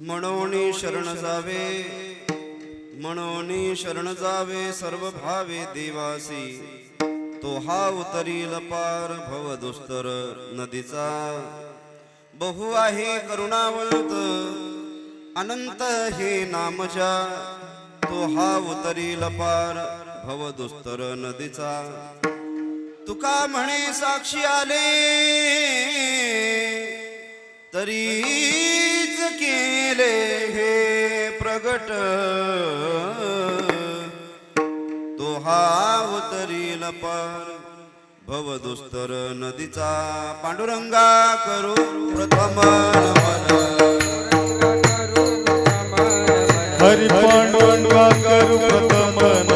म्हणोनी शरण जावे, म्हणोनी शरण जावे सर्व भावे देवासी, तो हा उतरील पार भव दुस्तर नदीचा। बहु आहे करुणावंत अनंत हे नामजा, तो हा उतरील पार भव दुस्तर नदीचा। तुका म्हणे साक्षी आले तरीच केले हे प्रगट, तो हा उतरील पार भव दुस्तर नदीचा। पांडुरंगा करू प्रथम नमन, हरि पांडुरंगा करू प्रथम नमन,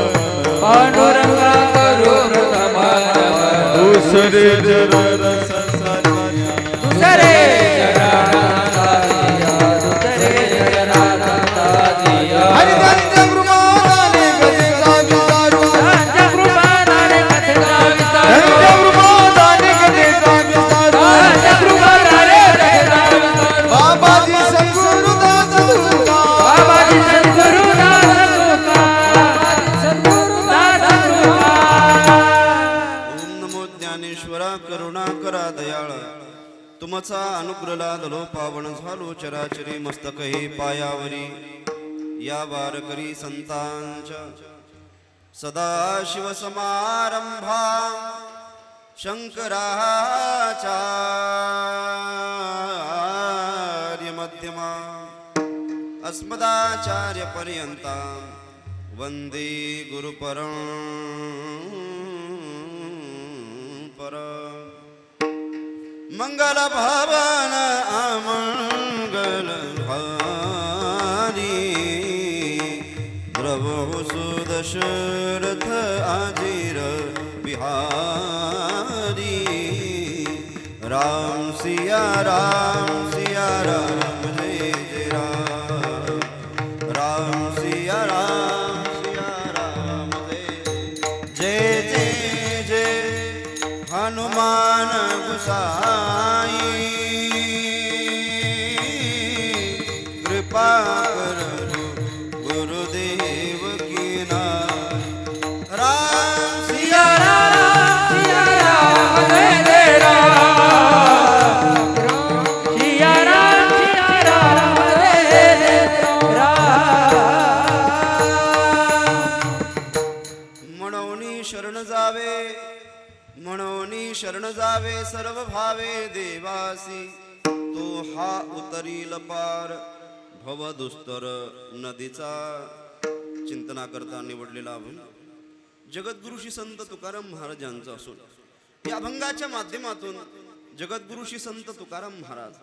पांडुरंगा करू प्रथम नमन। दुसरे जरण संसारिया, दुसरे जनार्दना दिया, दुसरे जनार्दना दिया। हरि त्यांच्या कृपाने कथेचा विस्तारू, त्यांच्या कृपाने कथेचा विस्तारू, त्यांच्या कृपाने कथेचा विस्तारू, त्यांच्या कृपाने कथेचा विस्तारू। बाबाजी सद्गुरुदास तुका, बाबाजी सद्गुरुदास तुका, बाबाजी सद्गुरुदास तुका। ओम नमो ज्ञानेश्वरा करुणा करा दयाळ, तुमचा अनुग्रह लादलो पावन झालो चराचरी मस्तक हे पायावरी। या वारकरी संतांच्या सदा शिव समारंभा, शंकराचार्य मध्यमा अस्मदाचार्य पर्यंता, वंदे गुरु परंपरा। मंगल भवन अमंगल हारी, द्रवहु सुदशरथ अजीर बिहारी। राम सिया राम जय जय राम, राम सिया राम जय जय जय। हनुमान गुसाई कृपा करो गुरुदेव की नाय। राम सिया राम सिया राम जय जय राम, सिया राम जय जय राम। म्हणोनी शरण जावे, म्हणोनी शरण जावे सर्व भावे देवासी, तो हा उतरील पार भव दुस्तर नदीचा। चिंतना करता निवडलेला अभंग जगद्गुरु श्री संत तुकाराम महाराजांचा असून, या अभंगाच्या माध्यमातून जगद्गुरु श्री संत तुकाराम महाराज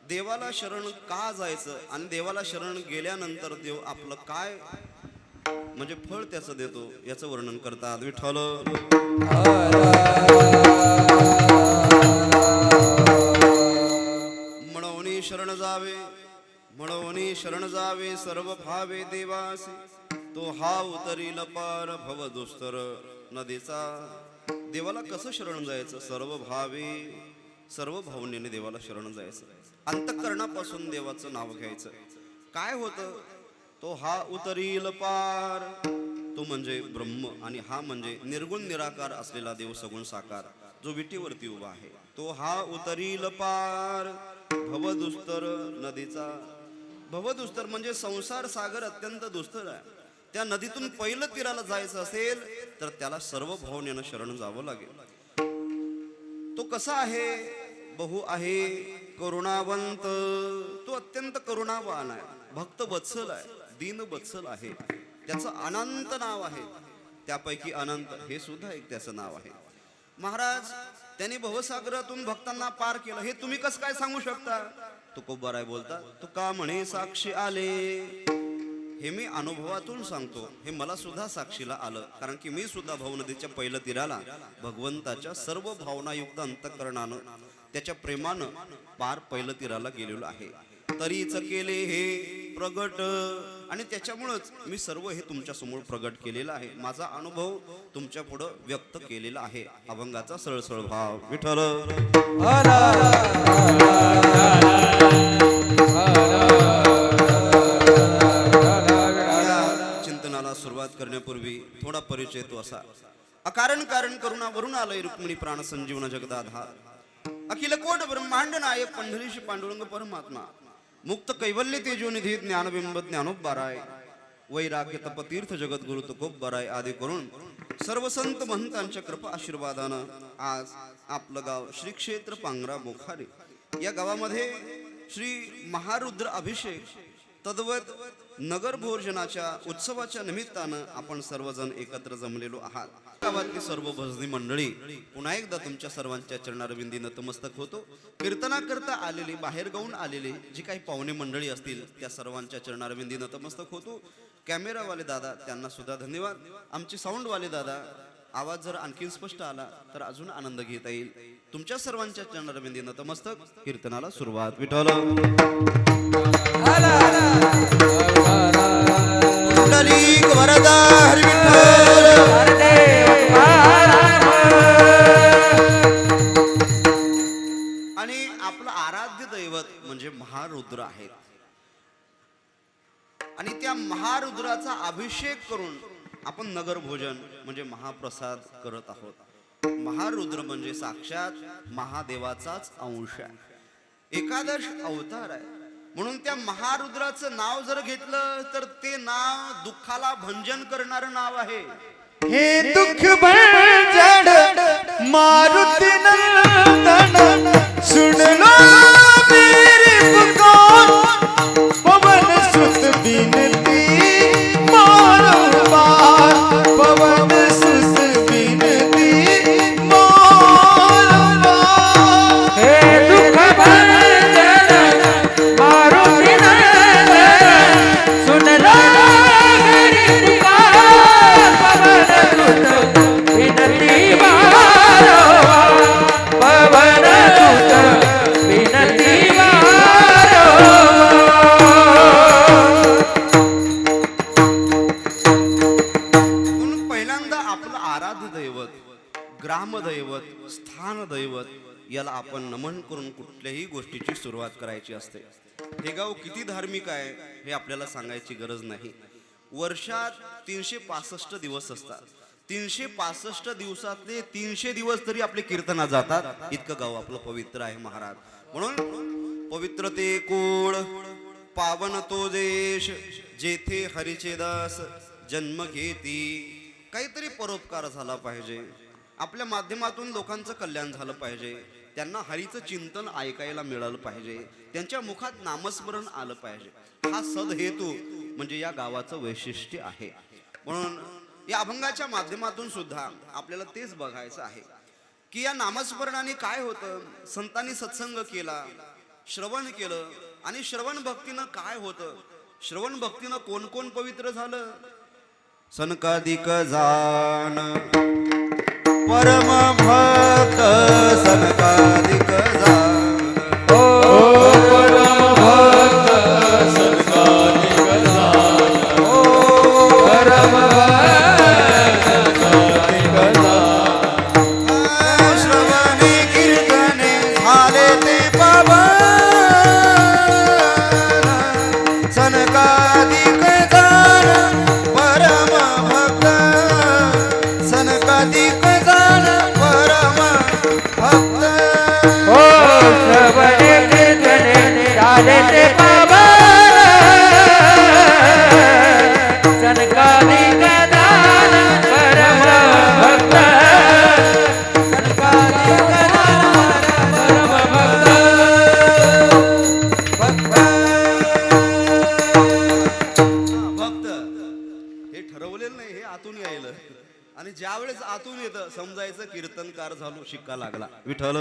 देवाला शरण का जायचं आणि देवाला शरण गेल्यानंतर देव आपलं काय म्हणजे फळ त्याचं देतो याचं वर्णन करतात। विठ्ठल म्हणोनी शरण जावे, म्हणोनी शरण जावे सर्व भावे देवासी, तो हा उतरील पार भव दुस्तर नदीचा। देवाला कसं शरण जायचं? सर्व भावे सर्व भावनेने देवाला शरण जायचं, अंतःकरणापासून देवाचं नाव घ्यायचं। काय होतं? तो हा उतरील पार, तो म्हणजे ब्रह्म आणि हा म्हणजे निर्गुण निराकार असलेला देव सगुण साकार जो विटीवरती उभा आहे। तो हा उतरील पार भवदुस्तर नदीचा। भवदुस्तर म्हणजे संसार सागर अत्यंत दुस्तर आहे। त्या नदीतून पहिलं तीराला जायचं असेल तर त्याला सर्व भावनेनं शरण जावं लागेल। तो कसा आहे? बहु आहे करुणावंत, तो अत्यंत करुणावान आहे, भक्त वत्सल आहे, दीन वत्सल आहे। त्याचं अनंत नाव आहे, त्यापैकी अनंत हे सुद्धा एक त्याचं नाव आहे। महाराज त्यांनी भवसागरातून भक्तांना पार केलं, हे तुम्ही कसं काय सांगू शकता? तुकोबाराय बोलतात, तुका म्हणे साक्षी आले। हे मी अनुभवातून सांगतो, हे मला सुद्धा साक्षीला आलं, कारण की मी सुद्धा भवनदीच्या पहिल्या तीराला भगवंताच्या सर्व भावनायुक्त अंतःकरणानं त्याच्या प्रेमानं पार पहिलं तीराला गेलेलो आहे। तरीच केले हे प्रगट, आणि त्याच्यामुळेच मी सर्व हे तुमच्या समोर प्रगट केलेलं आहे। माझा अनुभव तुमच्या पुढे व्यक्त केलेला आहे। अभंगाचा सरळ भाव विठ्ठल करण्यापूर्वी थोडा परिचय तो असा. अकारण कारण करुणा वरून आलय रुक्मिणी प्राण संजीवन जगदाधार. अखिल कोट ब्रह्मांड नायक पंढरीशी पांडुरंग परमात्मा. मुक्त कैवल्य तेजोनिधी ज्ञानबिंब ज्ञानोबाराय. वैराग्य तपतीर्थ जगद्गुरु तुकोबाराय आदी करून सर्व संत महंतांच्या कृपा आशीर्वादानं आज आपलं गाव श्री क्षेत्र पांगरा बोखारे या गावामध्ये श्री महारुद्र अभिषेक तद्वत नगर भोजनाच्या उत्सवाच्या निमित्तानं आपण सर्वजण एकत्र जमलेलो आहात. गावातली सर्व भजनी मंडळी पुन्हा एकदा तुमच्या सर्वांच्या चरणारविंदी नतमस्तक होतो. कीर्तना करता आलेली बाहेर गाऊन आलेली जी काही पाहुणे मंडळी असतील त्या सर्वांच्या चरणारविंदी नतमस्तक होतो. कॅमेरावाले दादा त्यांना सुद्धा धन्यवाद. आमचे साऊंडवाले दादा आवाज जर आणखीन स्पष्ट आला तर अजून आनंद घेता येईल. तुमच्या सर्वांच्या चरणारविंदी नतमस्तक. कीर्तनाला सुरुवात. विठ्ठल पुंडलिक वरदा हरी विठ्ठल. आणि आपलं आराध्य दैवत म्हणजे महारुद्र आहेत आणि त्या महारुद्राचा अभिषेक करून आपण नगर भोजन म्हणजे महाप्रसाद करत आहोत. महारुद्र म्हणजे साक्षात महादेवाचाच अंश आहे. एकादश अवतार आहे. म्हणून त्या महारुद्राचं नाव जर घेतलं तर ते नाव दुःखाला भंजन करणारं नाव आहे. हे दुःख भंजन मारुती नंदन सुन लो मेरी पुकार पवन सुत बिनती बारंबार पवन सुत बिनती बारंबार. हे दुःख भंजन मारुती नंदन सुन लो मेरी पुकार पवन सुत बिनती बारंबार पवन सुत बिनती बारंबार. म्हणून पहिल्यांदा आपलं आराध्य दैवत ग्रामदैवत स्थानदैवत याला आपण नमन करून कुठल्याही गोष्टीची सुरुवात करायची असते. हे गाव किती धार्मिक आहे हे आपल्याला सांगायची गरज नाही. वर्षात 365 दिवस असतात. 365 दिवसातले 300 दिवस तरी आपले कीर्तना जातात. इतकं गाव आपलं पवित्र आहे महाराज. म्हणून पवित्र ते कुळ पावन तो देश जेथे हरीचे दास जन्म घेती. काहीतरी परोपकार झाला पाहिजे. आपल्या माध्यमातून लोकांचं कल्याण झालं पाहिजे. त्यांना हरीचं चिंतन ऐकायला मिळालं पाहिजे. त्यांच्या मुखात नामस्मरण आलं पाहिजे. हा सदहेतू म्हणजे या गावाचं वैशिष्ट्य आहे. म्हणून या अभंगाच्या माध्यमातून सुद्धा आपल्याला तेच बघायचं आहे की या नामस्मरणाने काय होतं. संतांनी सत्संग केला, श्रवण केलं आणि श्रवण भक्तीनं काय होतं. श्रवण भक्तीनं कोण कोण पवित्र झालं. सनकादिक जान परम भक्त सनकादिक जान. श्रवणे कीर्तने झाले ते पावन सनकादिक जान परम भक्त सनकादिक जान परम भक्त. ओ श्रवणे कीर्तने झाले ते पावन सनकादिक दान परम भक्त सनकादिक दान परम भक्त हे ठरवलेलं नाही. हे आतून यायलं आणि ज्या वेळेस आतून येतं समजायचं कीर्तनकार झालो शिक्का लागला. विठ्ठल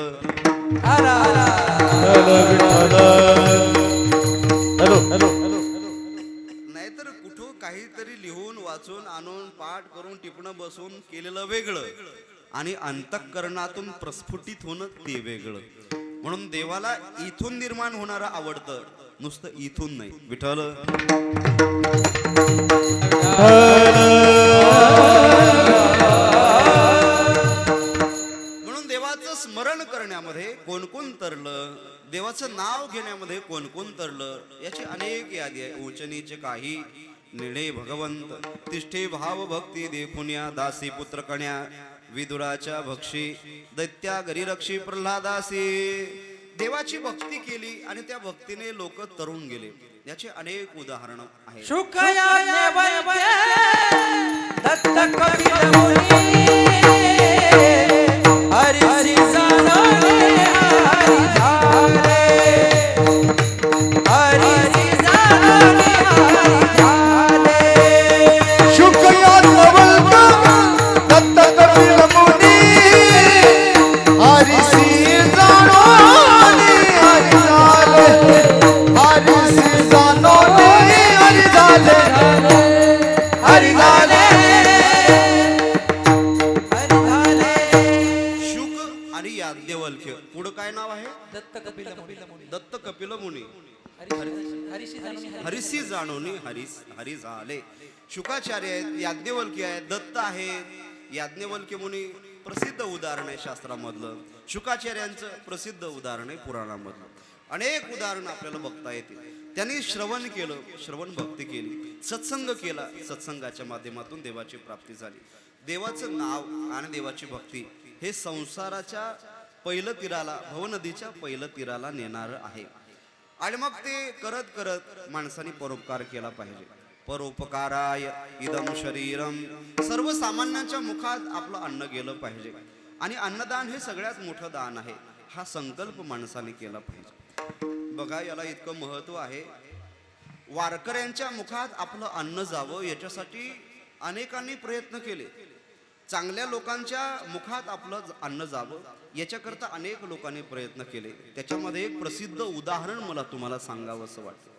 नाहीतर कुठं काहीतरी लिहून वाचून आणून पाठ करून टिपणं बसून केलेलं वेगळं आणि अंतःकरणातून प्रस्फुटित होणं ते वेगळं. म्हणून देवाला इथून निर्माण होणारं आवडतं, नुसतं इथून नाही. विठ्ठल म्हणून देवाचं स्मरण करण्यामध्ये कोण कोण तरलं, देवाचं नाव घेण्यामध्ये कोण कोण तरलं याची अनेक यादी आहे. उंच नीच काही निळे भगवंत तिष्ठे भाव भक्ती दे पुण्या दासी पुत्र कण्या विदुराच्या भक्षी दैत्या गरी रक्षी प्रल्हादासी. देवाची भक्ती केली आणि त्या भक्तीने लोक तरुण गेले. याचे अनेक उदाहरण आहेत. शुकया नेवैद्य दत्त कपिल मुनी हरिसी जाणोने हरी झाले हरिसी जाणोने हरी झाले. शुकया नवलक दत्त कपिल मुनी हरिसी जाणोनी हरी झाले हरिसी जाणोनी हरी झाले हरी झाले हरी झाले. शुक आणि याज्ञवल्क्य पुढं काय नाव आहे? दत्त कपिल मुनी दत्त कपिल मुनी हरिसी जाणोने हरिसी जाणोनी हरी झाले. शुकाचार्य आहेत, याज्ञवल्क्य आहेत, दत्त आहेत. याज्ञवल्क्य मुनी प्रसिद्ध उदाहरण आहे शास्त्रामधलं. शुकाचार्यांचं प्रसिद्ध उदाहरण आहे पुराणामधलं. अनेक उदाहरण आपल्याला बघता येतील. त्यांनी श्रवण केलं, श्रवण भक्ती केली, सत्संग केला, सत्संगाच्या माध्यमातून देवाची प्राप्ती झाली. देवाचं नाव आणि देवाची भक्ती हे संसाराच्या पहिलं तीराला, भवनदीच्या पहिलं तीराला नेणार आहे. आणि मग ते करत करत माणसाने परोपकार केला पाहिजे. परोपकाराय इदम शरीरम. सर्वसामान्यांच्या मुखात आपलं अन्न गेलं पाहिजे आणि अन्नदान हे सगळ्यात मोठं दान आहे. हा संकल्प माणसाने केला पाहिजे. बघा, याला इतकं महत्व आहे. वारकऱ्यांच्या मुखात आपलं अन्न जावं याच्यासाठी अनेकांनी प्रयत्न केले. चांगल्या लोकांच्या मुखात आपलं अन्न जावं याच्याकरता अनेक लोकांनी प्रयत्न केले. त्याच्यामध्ये एक प्रसिद्ध उदाहरण मला तुम्हाला सांगावं असं वाटतं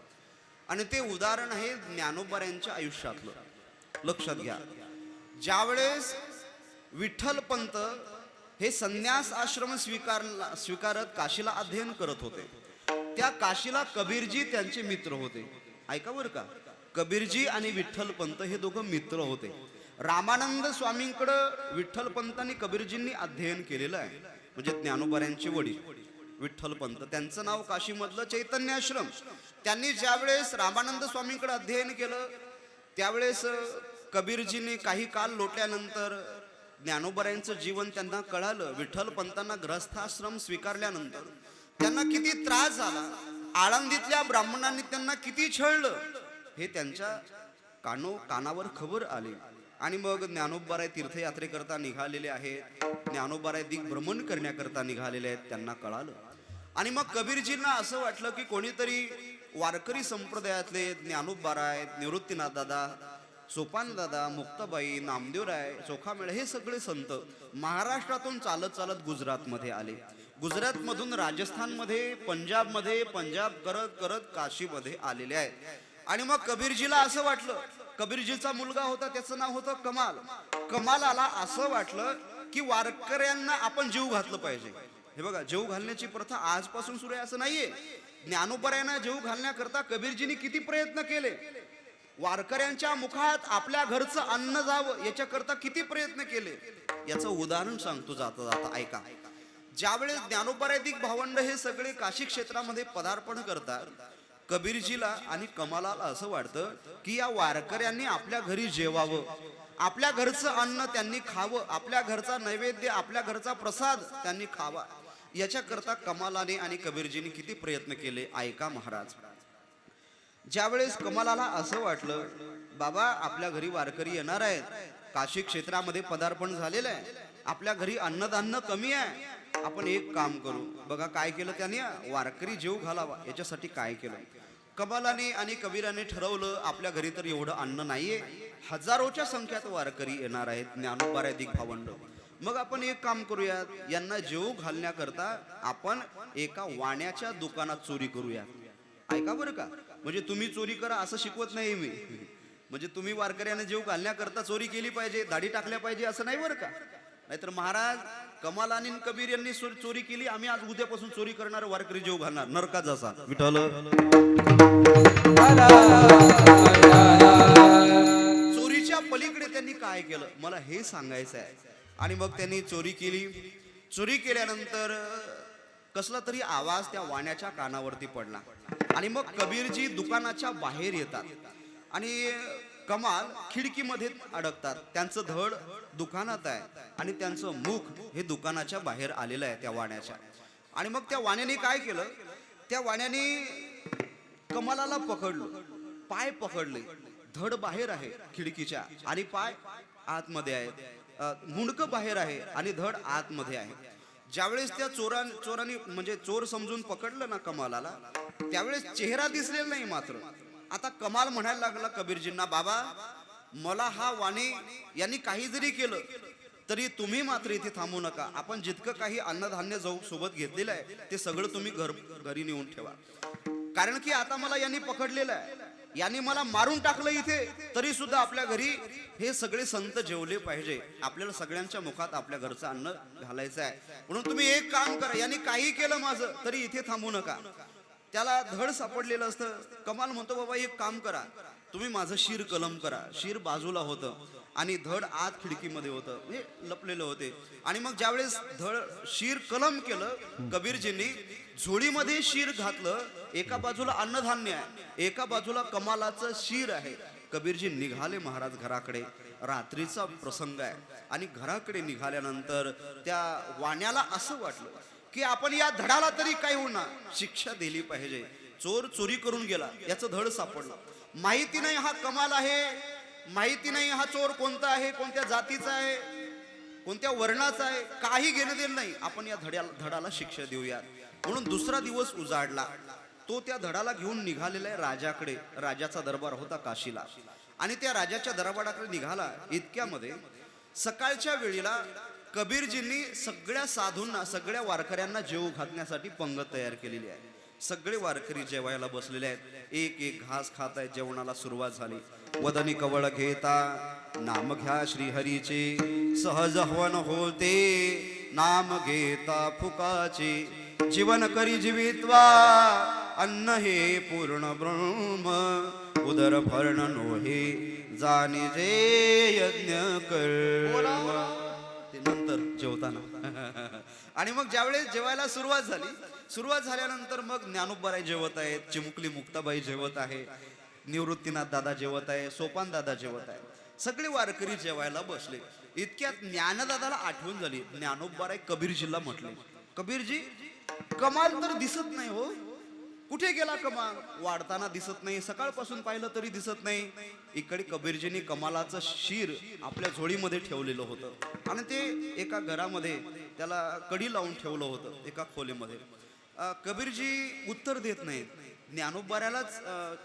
आणि ते उदाहरण आहे ज्ञानोबाऱ्यांच्या आयुष्यातलं. लक्षात घ्या, ज्यावेळेस विठ्ठलपंत हे संन्यास आश्रम स्वीकारत काशीला अध्ययन करत होते, त्या काशीला कबीरजी त्यांचे मित्र होते. ऐका बरं का, कबीरजी आणि विठ्ठलपंत हे दोघं मित्र होते. रामानंद स्वामींकडं विठ्ठलपंतांनी कबीरजींनी अध्ययन केलेलं आहे. म्हणजे ज्ञानोबाऱ्यांचे वडील विठ्ठलपंत, त्यांचं नाव काशीमधलं चैतन्याश्रम. त्यांनी ज्यावेळेस रामानंद स्वामींकडे अध्ययन केलं त्यावेळेस कबीरजींनी काही काल लोटल्यानंतर ज्ञानोबाऱ्यांचं जीवन त्यांना कळालं. विठ्ठलपंतांना ग्रस्थाश्रम स्वीकारल्यानंतर त्यांना किती त्रास झाला, आळंदीतल्या ब्राह्मणांनी त्यांना किती छळलं हे त्यांच्या कानावर खबर आली. आणि मग ज्ञानोबाराय तीर्थयात्रेकरता निघालेले आहेत, ज्ञानोबाराय दिग्भ्रमण करण्याकरता निघालेले आहेत, त्यांना कळालं. आणि मग कबीरजींना असं वाटलं की कोणीतरी वारकरी संप्रदायातले ज्ञानोबाराय, निवृत्तीनाथ दादा, सोपान दादा, मुक्ताबाई, नामदेवराय, चोखामेळ हे सगळे संत महाराष्ट्रातून चालत चालत गुजरातमध्ये आले. गुजरातमधून राजस्थानमध्ये, पंजाबमध्ये, पंजाब करत करत काशीमध्ये आलेले आहेत. आणि मग कबीरजीला असं वाटलं, कबीरजीचा मुलगा होता, त्याचं नाव होतं कमाल. कमालाला असं वाटलं की वारकऱ्यांना आपण जीव घातलं पाहिजे. हे बघा, जीव घालण्याची प्रथा आजपासून सुरू आहे असं नाहीये. ज्ञानोबाऱ्यांना जीव घालण्याकरता कबीरजींनी किती प्रयत्न केले. वारकऱ्यांच्या मुखात आपल्या घरचं अन्न जावं याच्याकरता किती प्रयत्न केले. याचं उदाहरण सांगतो जाता जाता, ऐका. ज्यावेळेस ज्ञानोबाराय दिग भावंड हे सगळे काशी क्षेत्रामध्ये पदार्पण करतात, कबीरजीला आणि कमालाला असं वाटतं की या वारकऱ्यांनी आपल्या घरी जेवावं, आपल्या घरचं अन्न त्यांनी खावं, आपल्या घरचा नैवेद्य, आपल्या घरचा प्रसाद त्यांनी खावा. याच्याकरता कमालाने आणि कबीरजींनी किती प्रयत्न केले, ऐका महाराज. ज्यावेळेस कमालाला असं वाटलं, बाबा आपल्या घरी वारकरी येणार आहेत, काशी क्षेत्रामध्ये पदार्पण झालेलं आहे, आपल्या घरी अन्नधान्य कमी आहे, आपण एक काम करू. बघा काय केलं त्याने, वारकरी जेव घालावा याच्यासाठी काय केलं. कमालाने आणि कबीराने ठरवलं, आपल्या घरी तर एवढं अन्न नाहीये, हजारोच्या संख्यात वारकरी येणार आहेत, ज्ञानोबाराय दिग भावंड. मग आपण एक काम करूया, यांना जेव घालण्याकरता आपण एका वाण्याच्या दुकानात चोरी करूया. ऐका बरं का, म्हणजे तुम्ही चोरी करा असं शिकवत नाही मी. म्हणजे तुम्ही वारकऱ्यांना जेव घालण्याकरता चोरी केली पाहिजे, दाढी टाकल्या पाहिजे असं नाही बरं का. नाहीतर महाराज कमाल आणि कबीर यांनी चोरी केली, आम्ही आज उद्यापासून चोरी करणार, वारकरी जेव घालणार, नरकात जसा. विठ्ठल चोरीच्या पलीकडे त्यांनी काय केलं मला हे सांगायचं आहे. आणि मग त्यांनी चोरी केली. चोरी केल्यानंतर कसला तरी आवाज त्या वाण्याच्या कानावरती पडला आणि मग कबीरजी दुकानाच्या बाहेर येतात. आणि कमाल खिडकीमध्ये अडकतात. त्यांचं धड दुकानात आहे आणि त्यांचं मुख हे दुकानाच्या बाहेर आलेलं आहे त्या वाण्याच्या. आणि मग त्या वाण्याने काय केलं, त्या वाण्याने कमालाला पकडलं, पाय पकडले. धड बाहेर आहे खिडकीच्या आणि पाय आतमध्ये आहे, मुंडकं बाहेर आहे आणि धड आतमध्ये आहे. ज्यावेळेस त्या चोरांनी म्हणजे चोर समजून पकडलं ना कमालाला, त्यावेळेस चेहरा दिसलेला नाही. मात्र आता कमाल म्हणायला लागला कबीरजींना, बाबा मला हा वाणी यांनी काही जरी केलं तरी तुम्ही मात्र इथे थांबू नका. आपण जितकं काही अन्नधान्य जाऊ सोबत घेतलेलं आहे ते सगळं तुम्ही घरी नेऊन ठेवा. कारण की आता मला यांनी पकडलेलं आहे, यांनी मला मारून टाकलं इथे, तरी सुद्धा आपल्या घरी हे सगळे संत जेवले पाहिजे. आपल्याला सगळ्यांच्या मुखात आपल्या घरचं अन्न घालायचं आहे. म्हणून तुम्ही एक काम करा, यांनी काही केलं माझं तरी इथे थांबू नका. त्याला धड सापडलेलं असतं. कमाल म्हणतो, बाबा एक काम करा, तुम्ही माझं शिर कलम करा. शिर बाजूला होतं आणि धड आत खिडकीमध्ये होतं, म्हणजे लपलेलं होते. आणि मग ज्यावेळेस धड शिर कलम केलं, कबीरजींनी झोळीमध्ये शिर घातलं. एका बाजूला अन्नधान्य आहे, एका बाजूला कमालाचं शिर आहे. कबीरजी निघाले महाराज घराकडे. रात्रीचा प्रसंग आहे आणि घराकडे निघाल्यानंतर त्या वाण्याला असं वाटलं की आपण या धडाला तरी काय होणार, शिक्षा दिली पाहिजे. चोर चोरी करून गेला, याचं धड सापडलं. माहिती नाही हा कमाल आहे, माहिती नाही हा चोर कोणता आहे, कोणत्या जातीचा आहे, कोणत्या वर्णाचा आहे, काही घेणं देणं नाही. आपण या धडाला शिक्षा देऊया. म्हणून दुसरा दिवस उजाडला. तो त्या धडाला घेऊन निघालेला आहे राजाकडे. राजाचा दरबार होता काशीला आणि त्या राजाच्या दरबाराकडे निघाला. इतक्यामध्ये सकाळच्या वेळेला कबीरजींनी सगळ्या साधूंना, सगळ्या वारकऱ्यांना जेवू घालण्यासाठी पंगत तयार केलेली आहे. सगळे वारकरी जेवायला बसलेले आहेत. एक एक घास खात आहेत. जेवणाला सुरुवात झाली. वदनी कवळ घेता नाम घ्या श्रीहरीचे, सहज हवन होते नाम घेता फुकाचे. जीवन करी जीवित्वा अन्न हे पूर्ण ब्रह्म, उदर भरण नोहे जाणे जे यज्ञ कर्म. ते नंतर जेवताना. आणि मग ज्यावेळेस जेवायला सुरुवात झाल्यानंतर मग ज्ञानोबाराय जेवत आहेत, चिमुकली मुक्ताबाई जेवत आहे, निवृत्तीनाथ दादा जेवत आहे, सोपान दादा जेवत आहे. सगळे वारकरी जेवायला बसले. इतक्यात ज्ञानदादाला आठवण झाली. ज्ञानोबाराय कबीरजीला म्हटले, कबीरजी कमाल तर दिसत नाही हो, कुठे गेला कमाल? वाढताना दिसत नाही, सकाळपासून पाहिलं तरी दिसत नाही. इकडे कबीरजींनी कमालाचं शिर आपल्या झोळीमध्ये ठेवलेलं होतं आणि ते एका घरामध्ये त्याला कडी लावून ठेवलं होतं एका खोलीमध्ये. कबीरजी उत्तर देत नाहीत. ज्ञानोबाऱ्यालाच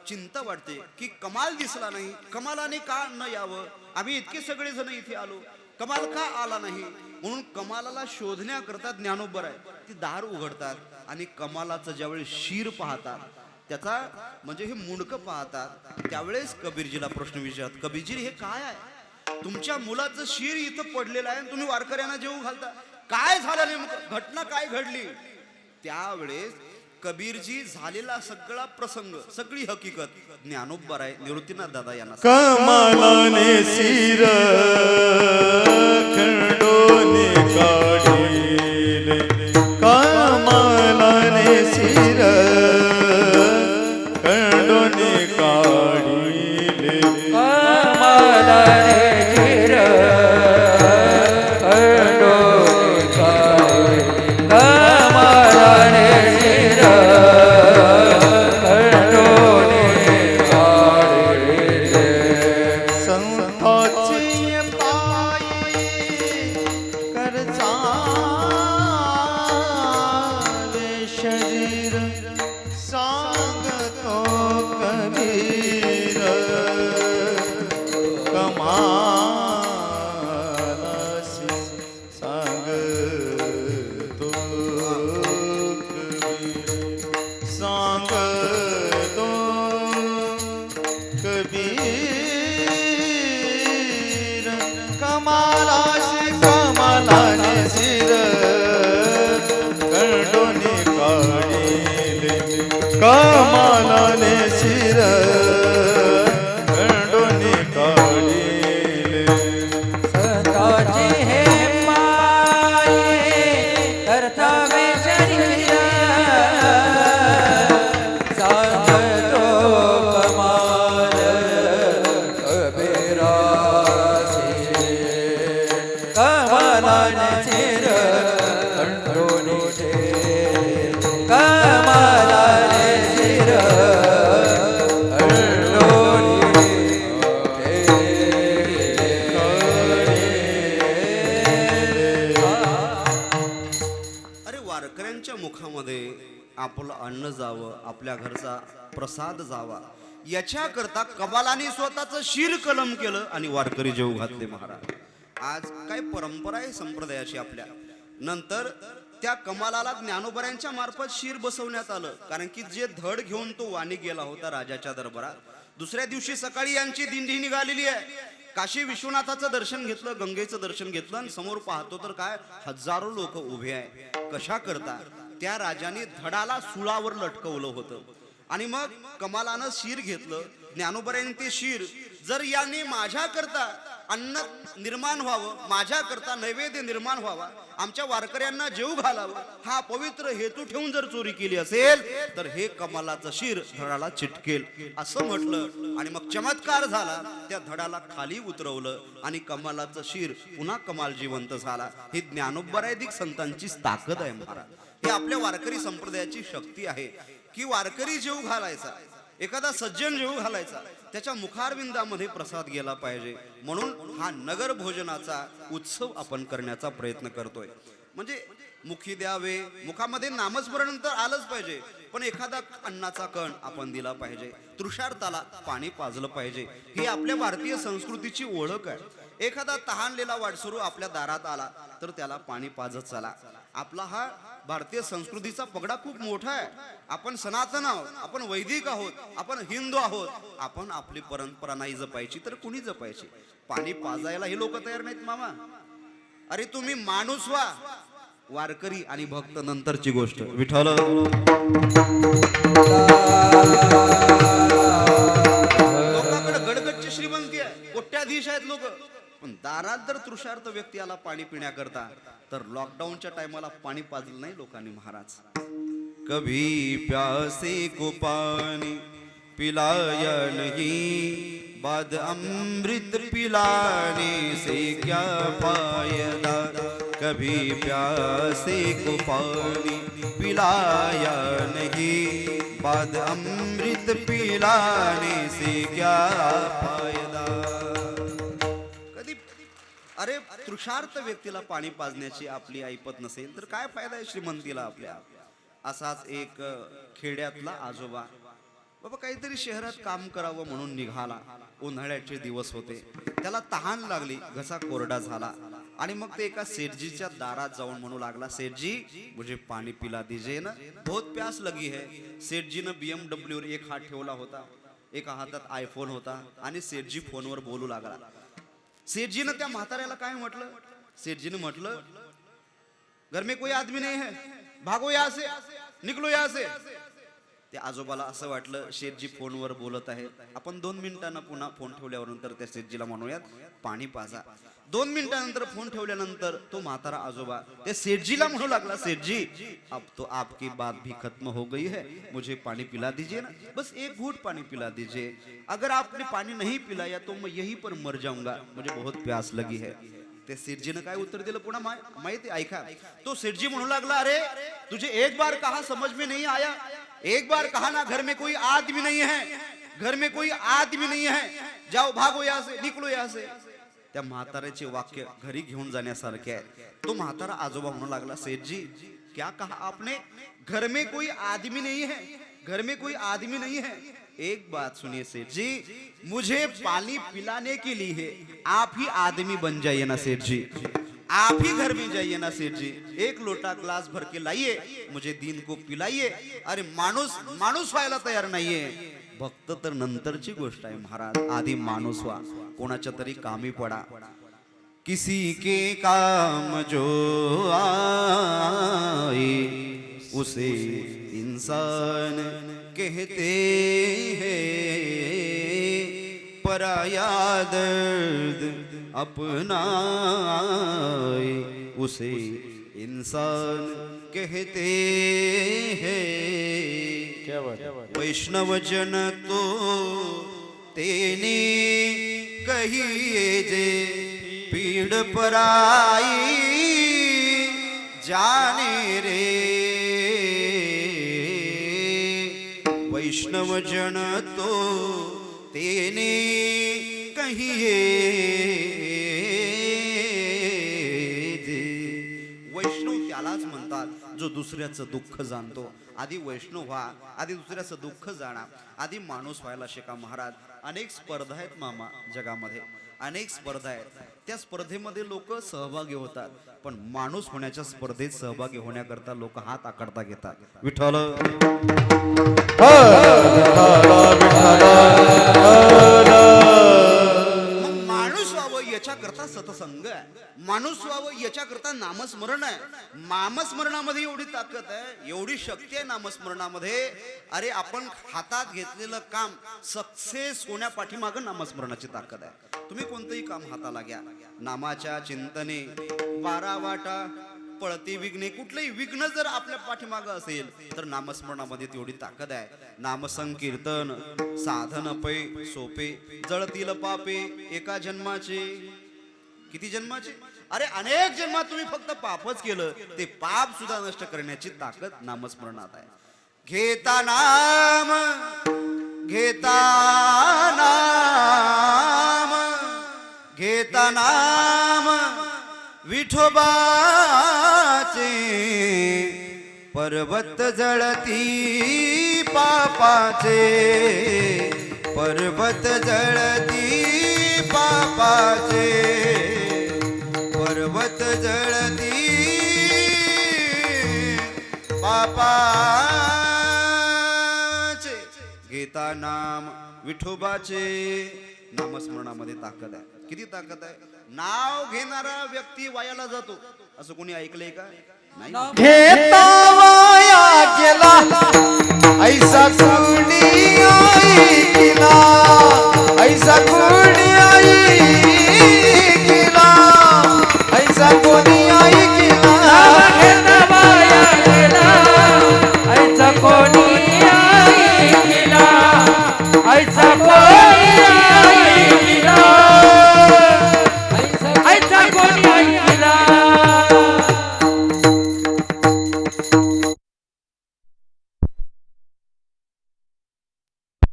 चिंता वाटते की कमाल दिसला नाही, कमालाने का न यावं, आम्ही इतके सगळे जण इथे आलो, कमाल का आला नाही. म्हणून कमालाला शोधण्याकरता ज्ञानोबाराय ती दार उघडतात आणि कमालाचं ज्यावेळेस शिर पाहतात, त्याचा म्हणजे हे मुंडकं पाहतात, त्यावेळेस कबीरजीला प्रश्न विचारतात, कबीरजी हे काय आहे? तुमच्या मुलाचं शिर इथं पडलेलं आहे, तुम्ही वारकऱ्यांना जेवू घालता, काय झालं नेमकं, घटना काय घडली? त्यावेळेस कबीरजी झालेला सगळा प्रसंग, सगळी हकीकत ज्ञानोबाराय निवृत्तीनाथ दादा यांना कमलाने सिर खंडोने काढिले, कमलाने सिर खंडोने काढिले, कमलाने शिर खंडोने काढिले, कमलाने शिर खंडोने काढिले. संताची पायी करचा शरीर सांगतो कबीर, कमालासी सांगतो कबीर, सांगतो कबीर, कमालासी कमालाने सिर खंडोने काढिले, कमालाने सिर खंडोने काढिले. संताची हे माये कर्तव्य शरीर सांगतो कमाल आपल्या घरचा प्रसाद जावा याच्याकरता कबालाने स्वतःचं शिर कलम केलं आणि वारकरी जेवू घातले महाराज. आज काय परंपरा आहे संप्रदायाची आपल्या. नंतर त्या कमालाला ज्ञानोबऱ्यांच्या मार्फत शिर बसवण्यात आलं, कारण की जे धड घेऊन तो वाणी गेला होता राजाच्या दरबारात. दुसऱ्या दिवशी सकाळी यांची दिंडी निघालेली आहे. काशी विश्वनाथाचं दर्शन घेतलं, गंगेचं दर्शन घेतलं आणि समोर पाहतो तर काय हजारो लोक उभे आहे. कशा करता त्या राजाने धडाला सुळावर लटकवलं होतं आणि मग कमालानं शिर घेतलं. ज्ञानोबऱ्यांनी ते शिर, जर याने माझ्या करता अन्न निर्माण व्हावं, माझ्या करता नैवेद्य निर्माण व्हावा, आमच्या वारकऱ्यांना जेवू घालावं, हा पवित्र हेतू ठेवून जर चोरी केली असेल तर हे कमालाचं शिर धडाला चिटकेल असं म्हटलं. आणि मग चमत्कार झाला, त्या धडाला खाली उतरवलं आणि कमालाचं शिर पुन्हा कमाल जिवंत झाला. ही ज्ञानोबरायदिक संतांची ताकद आहे महाराज. ही आपल्या वारकरी संप्रदायाची शक्ती आहे की वारकरी जेवू घालायचा, एखादा सज्जन जेवू घालायचा, त्याच्या मुखारविंदामध्ये प्रसाद गेला पाहिजे. म्हणून हा नगर भोजनाचा उत्सव आपण करण्याचा प्रयत्न करतोय. म्हणजे मुखी द्यावे, मुखामध्ये नामस्मरण तर आलंच पाहिजे, पण एखादा अन्नाचा कण आपण दिला पाहिजे, तृषार्थाला पाणी पाजलं पाहिजे. ही आपल्या भारतीय संस्कृतीची ओळख आहे. एखादा तहानलेला वाटसरू आपल्या दारात आला तर त्याला पाणी पाजत चला. आपला हा भारतीय संस्कृतीचा पगडा खूप मोठा आहे. आपण सनातन आहोत, आपण वैदिक आहोत, आपण हिंदू आहोत. आपण आपली परंपरा नाही जपायची तर कुणी जपायची? पाणी पाजायला हे लोक तयार नाहीत मामा. अरे तुम्ही माणूस व्हा. वारकरी आणि भक्त नंतरची गोष्ट. विठ्ठल लोकांकडे गडगडची श्रीमंती आहे, कोट्याधीश आहेत लोक, पण दारात जर तृषार्थ व्यक्ती आला पाणी पिण्याकरता तर लॉकडाऊनच्या टायमाला पाणी पाजलं नाही लोकांनी महाराज. कभी प्यासे को पानी पिलाया नहीं, बाद अमृत पिलाने से क्या फायदा. कभी प्यासे को पानी पिलाया नहीं, बाद अमृत पिलाने से क्या फायदा. कधी अरे तृषार्थ व्यक्तीला पाणी पाजण्याची आपली ऐपत नसेल तर काय फायदा आहे श्रीमंतीला आपल्या. असाच एक खेड्यातला आजोबा बाबा काहीतरी शहरात काम करावं म्हणून निघाला. उन्हाळ्याचे दिवस होते, त्याला तहान लागली, घसा कोरडा झाला आणि मग ते एका सेठजीच्या दारात जाऊन म्हणू लागला, सेठजी मुझे पाणी पिला दीजिए ना, बहुत प्यास लगी है. सेठजीनं BMW वर एक हात ठेवला होता, एका हातात आयफोन होता आणि सेठजी फोनवर बोलू लागला. सेठजीनं त्या म्हाताऱ्याला काय म्हटलं? सेठजीनं म्हटलं, घर में कोई आदमी नहीं है, भागो यहाँ से, निकलो यहाँ से. त्या आजोबाला असं वाटलं शेठजी फोनवर बोलत आहेत, आपण 2 मिनिटांना पुन्हा फोन ठेवल्यानंतर त्या शेठजीला म्हणूयात पाणी पाजा. 2 मिनिटांनंतर फोन ठेवल्यानंतर तो म्हातारा आजोबा त्या शेठजीला म्हणू लागला, शेठजी अब तो आपकी बात भी खत्म हो गई है, मुझे पानी पिला दीजिए ना, बस एक घूंट पानी पिला दीजिए. अगर आपने पानी नहीं पिलाया तो मैं यहीं पर मर जाऊंगा, मुझे बहुत प्यास लगी है. ते सेठजीनं काय उत्तर दिलं पुन्हा माहिती ऐका. तो सेठजी म्हणू लागला, अरे तुझे एक बार कहा समझ में नहीं आया, एक बार कहा ना घर में कोई आदमी नहीं है, घर में कोई आदमी नहीं है, जाओ भागो यहाँ से, निकलो यहाँ से. त्या म्हाताऱ्याचे वाक्य घरी घेऊन जाण्यासारखे आहे. तो म्हातारा आजोबा म्हणू लागला, सेठजी क्या कहा आपने, घर में कोई आदमी नहीं है, घर में कोई आदमी नहीं है. एक बात सुनिए सेठ जी, मुझे पानी पिलाने के लिए आप ही आदमी बन जाइए ना सेठ जी, आप ही घर में जाइए ना सेठ जी, एक लोटा ग्लास भर के लाइए, मुझे दिन को पिलाइए. अरे माणूस व्हायला तयार नाहीये. भक्त तर नंतरची गोष्ट आहे महाराज, आधी माणूस व्हा, कोणाच्या तरी कामी पडा. किसी के काम जो आए उसे इंसान कहते हैं, पराया दर्द अपनाए उसे इंसान कहते हैं. वैष्णव जन तो तेने कहिए जे, पीड़ पराई जाने रे. वैष्णव जन तो तेने कहिए जे. वैष्णव त्यालाच म्हणतात जो दुसऱ्याचं दुःख जाणतो. आधी वैष्णव व्हा, आधी दुसऱ्याचं दुःख जाणा, आधी माणूस व्हायला शिका महाराज. अनेक स्पर्धा आहेत मामा जगामध्ये, अनेक स्पर्धा आहेत. त्या स्पर्धेमध्ये लोक सहभागी होतात, पण माणूस होण्याच्या स्पर्धेत सहभागी होण्याकरता लोक हात आकडता घेतात. विठ्ठल मग माणूस व्हावं याच्याकरता सतसंग आहे, माणूस व्हावं याच्याकरता नामस्मरण आहे. नामस्मरणामध्ये एवढी ताकद आहे, एवढी शक्ती आहे नामस्मरणामध्ये. अरे आपण हातात घेतलेलं काम सक्सेस होण्या पाठीमागं नामस्मरणाची ताकद आहे. तुम्ही कोणतंही काम हाताला घ्या, नामाच्या चिंतने 12 वाटा पळती विघ्ने, कुठलंही विघ्न जर आपल्या पाठीमागं असेल तर नामस्मरणामध्ये तेवढी ताकद आहे. नामसंकीर्तन साधन पै सोपे, जळतील पापे एका जन्माचे. किती जन्माचे? अरे अनेक जन्मात तुम्ही फक्त पापच केलं, ते पाप सुद्धा नष्ट करण्याची ताकद नामस्मरणात आहे. घेता नाम, घेता नाम, घेता नाम विठोबाचे, पर्वत जळती पापाचे, पर्वत जळती पापाचे, पर्वत जळती पापाचे. घेता नाम विठोबाचे. नामस्मरणामध्ये ताकद आहे. किती ताकद आहे? नाव घेणारा व्यक्ती वायाला जातो असं कोणी ऐकलंय का? नाही. घेता वाया गेला ऐसा कुणी ऐकिला, ऐसा कुणी ऐकिला, ऐसा कोणी ऐकिला. घेता वाया गेला ऐसा कोणी ऐकिला, ऐसा कोणी ऐकिला, ऐसा कोणी ऐकिला.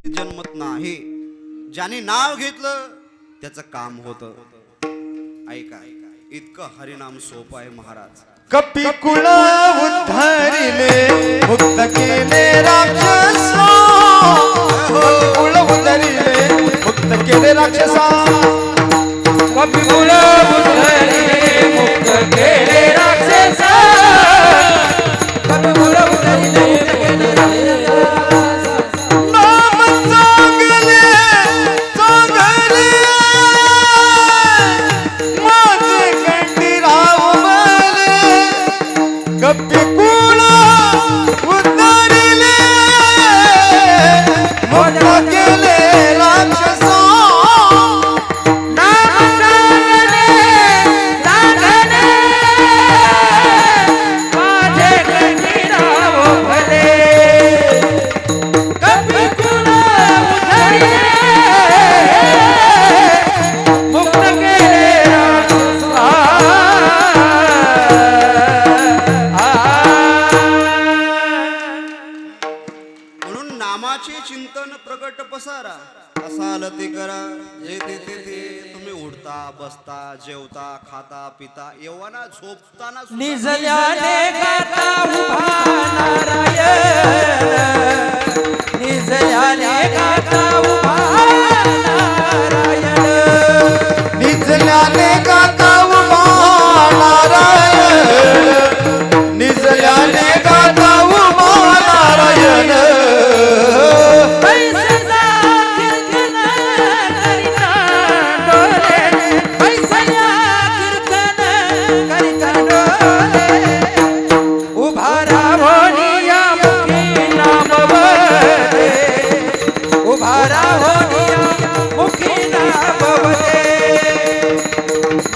जन्मत नाही. ज्याने नाव घेतलं त्याचं काम होतं. ऐका, इतकं हरिनाम सोपं आहे महाराज. कपी कुळ उद्धरिले, मुक्त केले राक्षसा, कुळ उद्धरिले, मुक्त केले राक्षसा. कपिकुळ उद्धरिले, मुक्त केले राक्षसा, कपिकुळ उद्धरिले, मुक्त केले राक्षसा. नाम चांगले चांगले माझे खंडीराव बले, कपी कुळ उद्धरिले, मुक्त केले राक्षसा. नाम चांगले चांगले माझे खंडीराव भले, कपिकुळ उद्धरिले, मुक्त केले राक्षसा. म्हणून नामाचे चिंतन प्रगट पसारा. असाल ते करा जे ते तुम्ही उठता बसता जेवता खाता पिता येवाना झोपताना सुद्धा निजल्याने गाता उभा नारायण, निजल्याने गाता उभा नारायण, निजल्याने गाता उभा नारायण, निजल्याने गाता उभा नारायण. पैसला कीर्तन करिता डोले, पैसल्या कीर्तन करिता डोले, उभा राहोनिया मुखी नाम वदे, उभा राहोनिया मुखी नाम वदे,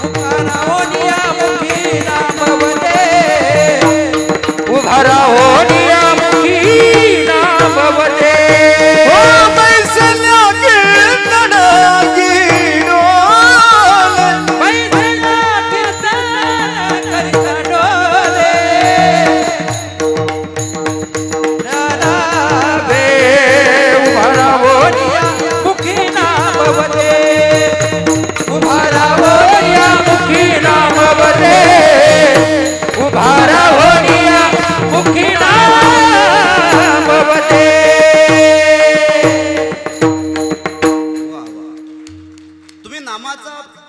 उभा राहोनिया मुखी नाम वदे, उभा राहोनिया मुखी नाम वदे. ओ बैसल्या कीर्तन गिरोले, पैसला कीर्तन करिता डोले, राबे उभा राहोनिया मुखी नाम वदे.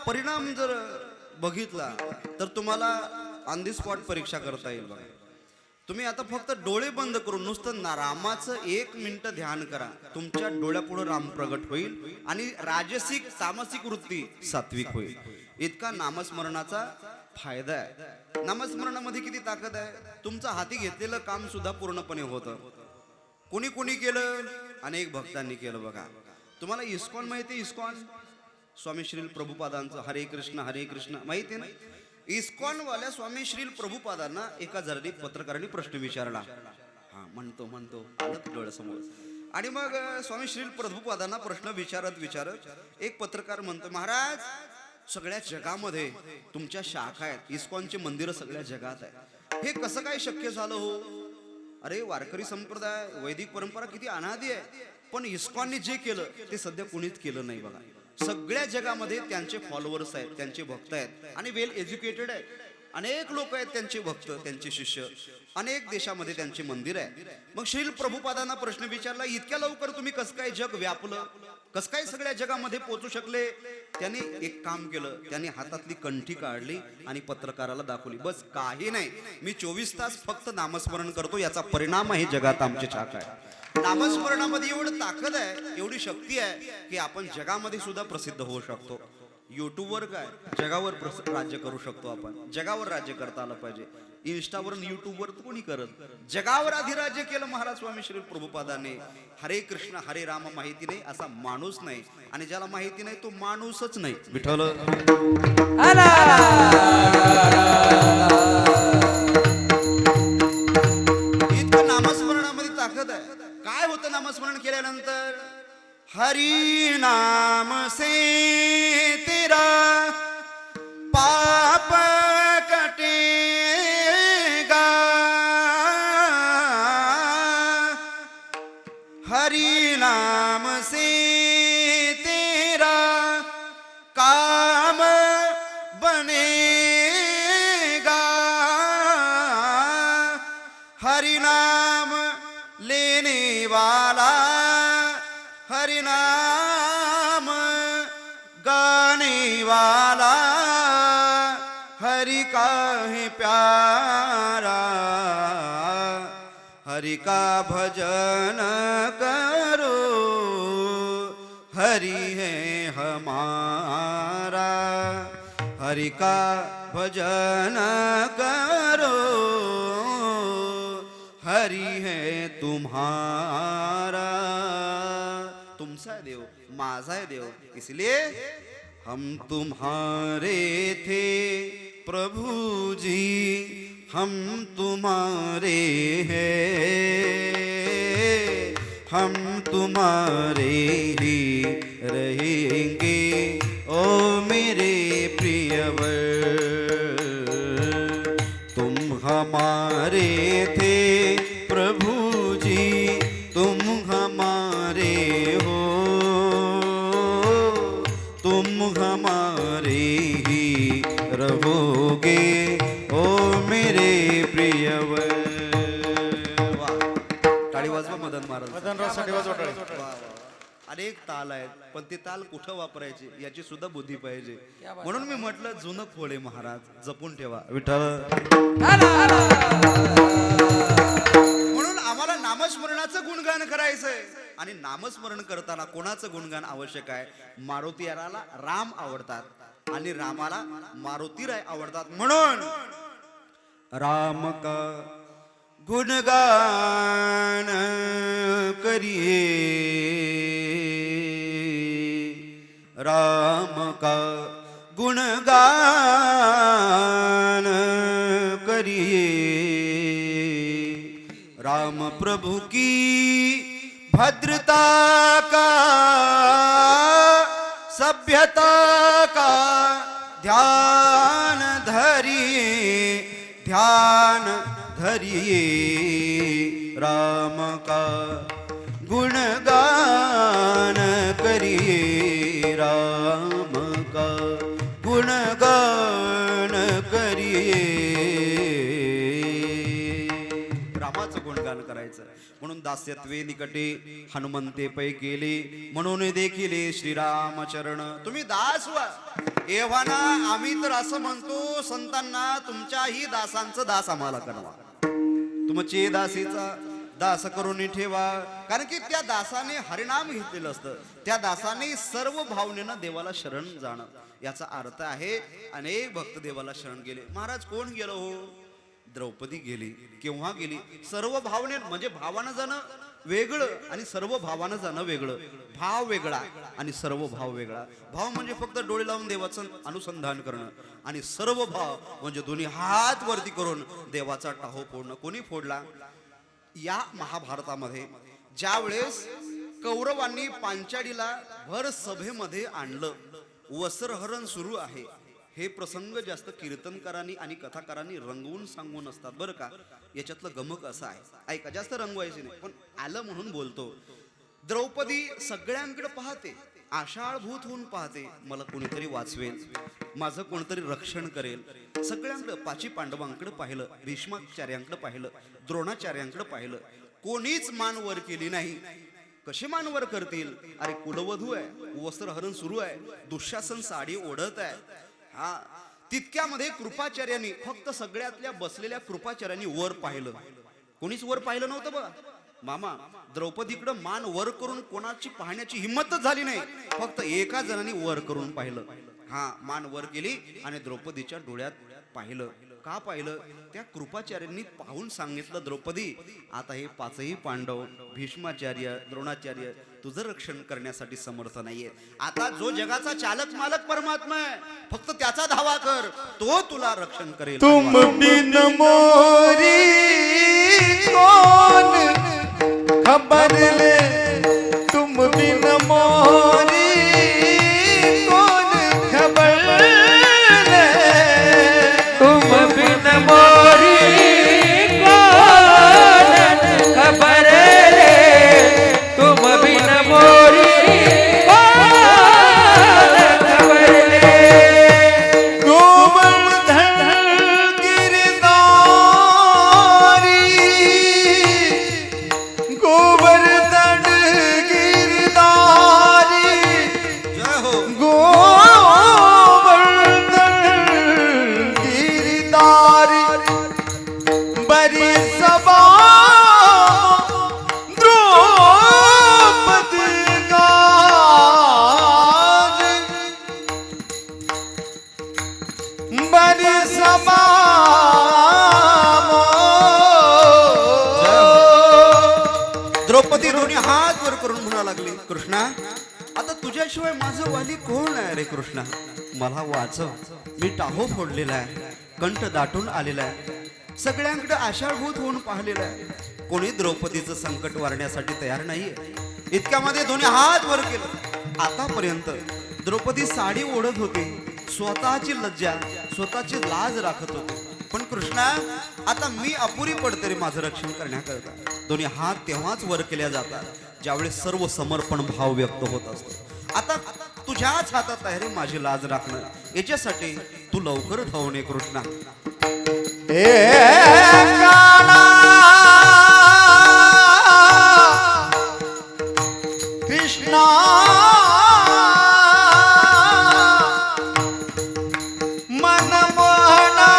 परिणाम जर बघितला तर तुम्हाला ऑन दी स्पॉट परीक्षा करता येईल बघा. तुम्ही आता फक्त डोळे बंद करून नुसतं रामाचं 1 मिनिट ध्यान करा, तुमच्या डोळ्यापुढे राम प्रगट होईल आणि राजसिक तामसिक वृत्ती सात्विक होईल. इतका नामस्मरणाचा फायदा आहे. नामस्मरणामध्ये किती ताकद आहे. तुमचं हाती घेतलेलं काम सुद्धा पूर्णपणे होतं. कोणी कोणी केलं, अनेक भक्तांनी केलं बघा. तुम्हाला इस्कॉन माहिती, इस्कॉन स्वामी श्रील प्रभुपादांचं हरे कृष्ण माहिती आहे ना. इस्कॉन वाल्या स्वामी श्रील प्रभुपादांना एका जराडी पत्रकारांनी प्रश्न विचारला. हा म्हणतो आलं डोळ्यासमोर. आणि मग स्वामी श्रील प्रभुपादांना प्रश्न विचारत एक पत्रकार म्हणतो, महाराज सगळ्या जगामध्ये तुमच्या शाखा आहेत, इस्कॉनचे मंदिर सगळ्या जगात आहे, हे कसं काय शक्य झालं हो. अरे वारकरी संप्रदाय वैदिक परंपरा किती अनादी आहे, पण इस्कॉनने जे केलं ते सध्या कुणीच केलं नाही बघा. सगळ्या जगामध्ये त्यांचे फॉलोअर्स आहेत, त्यांचे भक्त आहेत आणि वेल एज्युकेटेड आहेत. अनेक लोक आहेत त्यांचे भक्त, त्यांचे शिष्य. अनेक देशामध्ये त्यांचे मंदिर आहे. मग श्रील प्रभुपादांना प्रश्न विचारला, इतक्या लवकर तुम्ही कसं काय जग व्यापलं, कसं काय सगळ्या जगामध्ये पोहोचू शकले. त्यांनी एक काम केलं, त्यांनी हातातली कंठी काढली आणि पत्रकाराला दाखवली. बस काही नाही, मी 24 तास फक्त नामस्मरण करतो, याचा परिणाम आहे जगात आमची छाप आहे. नामस्मरणामध्ये एवढं ताकद आहे, एवढी शक्ती आहे की आपण जगामध्ये सुद्धा प्रसिद्ध होऊ शकतो. युट्यूबवर काय जगावर राज्य करू शकतो आपण. जगावर राज्य करता आलं पाहिजे. इंस्टावरून युट्यूबवर कोणी करत, जगावर अधिराज्य केलं महाराज स्वामी श्री प्रभुपादांनी. हरे कृष्ण हरे राम माहिती नाही असा माणूस नाही, आणि ज्याला माहिती नाही तो माणूसच नाही. विठ्ठल इतकं नामस्मरणामध्ये ताकद आहे. काय होतं नामस्मरण केल्यानंतर, हरि नाम से तेरा पाप कटेगा, हरि नाम से तेरा काम बनेगा, हरि नाम लेने वाला हरि नाम गाने वाला हरि का है प्यारा, हरि का भजन करो, हरि है हमारा, हरि का भजन करो, हरि है तुम्हारा. तुमचा है देव, माझा है देव, इसलिए हम तुम्हारे थे प्रभु जी, हम तुम्हारे हैं, हम तुम्हारे ही रहेंगे ओ मेरे प्रियवर. तुम हमारे थे प्रभु जी, तुम हमारे हो, तुम हमारे ही रहोगे ओ मेरे प्रियवर. टाळी वाजवा मदन महाराज. अनेक ताल आहेत, पण ते ताल कुठं वापरायचे याची सुद्धा बुद्धी पाहिजे. म्हणून मी म्हटलं जुनं खोडे महाराज जपून ठेवा. विठ्ठल म्हणून आम्हाला नामस्मरणाचं गुणगान करायचंय. आणि नामस्मरण करताना कोणाचं गुणगान आवश्यक आहे. मारुतीराला राम आवडतात आणि रामाला मारुतीराय आवडतात. म्हणून राम का गुणगान करिए, राम का गुणगान करिए, राम प्रभु की भद्रता का सभ्यता का ध्यान धरिए, ध्यान धरिए, राम का गुणगान करिए, राम का गुणगान करिए. रामाचं गुणगान करायचं. म्हणून दास्यत्वे निकटे हनुमंते पै केले, म्हणून देखील श्रीराम चरण. तुम्ही दास व्हा. एव्हाना आम्ही तर असं म्हणतो संतांना, तुमच्याही दासांचं दास आम्हाला करवा, तुमचे दासीचा दास करून ठेवा. कारण की त्या दासाने हरिनाम घेतलेलं असतं, त्या दासाने सर्व भावनेनं देवाला शरण जाणं, याचा अर्थ आहे अनेक भक्त देवाला शरण गेले. महाराज कोण गेलं हो? द्रौपदी गेली. केव्हा गेली? सर्व भावने, म्हणजे भावानं जाणं वेगळं आणि सर्व भावानं जाणं वेगळं. भाव वेगळा आणि सर्व भाव वेगळा. भाव म्हणजे फक्त डोळे लावून देवाचं अनुसंधान करणं, आणि सर्व भाव म्हणजे दोन्ही हात वरती करून देवाचा टाहो फोडणं. कोणी फोडला? या महाभारतामध्ये ज्या वेळेस कौरवांनी पांचाळीला भर सभेमध्ये आणलं, वस्त्रहरण सुरू आहे, हे प्रसंग जास्त कीर्तनकारांनी आणि कथाकारांनी रंगवून सांगून असतात बरं का. याच्यातलं गमक असं आहे, ऐका, जास्त रंगवायचे नाही पण आलं म्हणून बोलतो. द्रौपदी सगळ्यांकडे पाहते, आषाढभूत होऊन पाहते, मला कोणीतरी वाचवेल, माझं कोणतरी रक्षण करेल. सगळ्यांकडे, पाची पांडवांकडे पाहिलं, भीष्माचार्यांकडे पाहिलं, द्रोणाचार्यांकडे पाहिलं, कोणीच मान वर केली नाही. कशी मान वर करतील? अरे कुलवधू आहे, वस्त्रहरण सुरू आहे, दुःशासन साडी ओढत आहे. हा, तितक्यामध्ये कृपाचार्यांनी, फक्त सगळ्यातल्या बसलेल्या कृपाचार्यांनी वर पाहिलं. कोणीच वर पाहिलं नव्हतं बघा मामा. द्रौपदीकडं मान वर करून कोणाची पाहण्याची हिंमतच झाली नाही, फक्त एका जणांनी वर करून पाहिलं. हा, मान वर केली आणि द्रौपदीच्या डोळ्यात पाहिलं. का पाहिलं? त्या कृपाचार्यांनी पाहून सांगितलं, द्रौपदी आता हे पाचही पांडव, भीष्माचार्य, द्रोणाचार्य तुझं रक्षण करण्यासाठी समर्थ नाहीये. आता जो जगाचा चालक मालक परमात्मा आहे, फक्त त्याचा धावा कर, तो तुला रक्षण करेल. तुम बिन मोरी कौन खबर ले, तुम बिन मोरी कौन खबर ले, तुम बिन मोरी कौन खबर ले, तुम बिन मोरी कौन खबर ले. गोवर्धन गिरधारी, गोवर्धन गिरधारी, जय हो. गोवर्धन गिरधारी, बरी सभा द्रौपदी गाज, बरी सभा द्रौपदी दोन्ही हात वर करून म्हणा लागली, कृष्णा आता तुझ्याशिवाय माझं वाली कोण आहे रे कृष्णा, मला वाचव. मी टाहो फोडलेला आहे, कंठ दाटून आलेला आहे, सगळ्यांकडे आषाढभूत होऊन पाहिलेला आहे, कोणी द्रौपदीचं संकट वारण्यासाठी तयार नाहीये. इतक्यामध्ये दोन्ही हात वर केलं. आतापर्यंत द्रौपदी साडी ओढत होती, स्वतःची लज्जा, स्वतःची लाज राखत होती, पण कृष्णा आता मी अपुरी पडते रे माझं रक्षण करण्याकरता. दोन्ही हात तेव्हाच वर केल्या जातात ज्यावेळेस सर्व समर्पण भाव व्यक्त होत असतो. आता तुझ्याच हातात आहे रे माझी लाज राखणं, याच्यासाठी तू लवकर धावून ये कृष्णा. हे काना कृष्णा मन मोहना,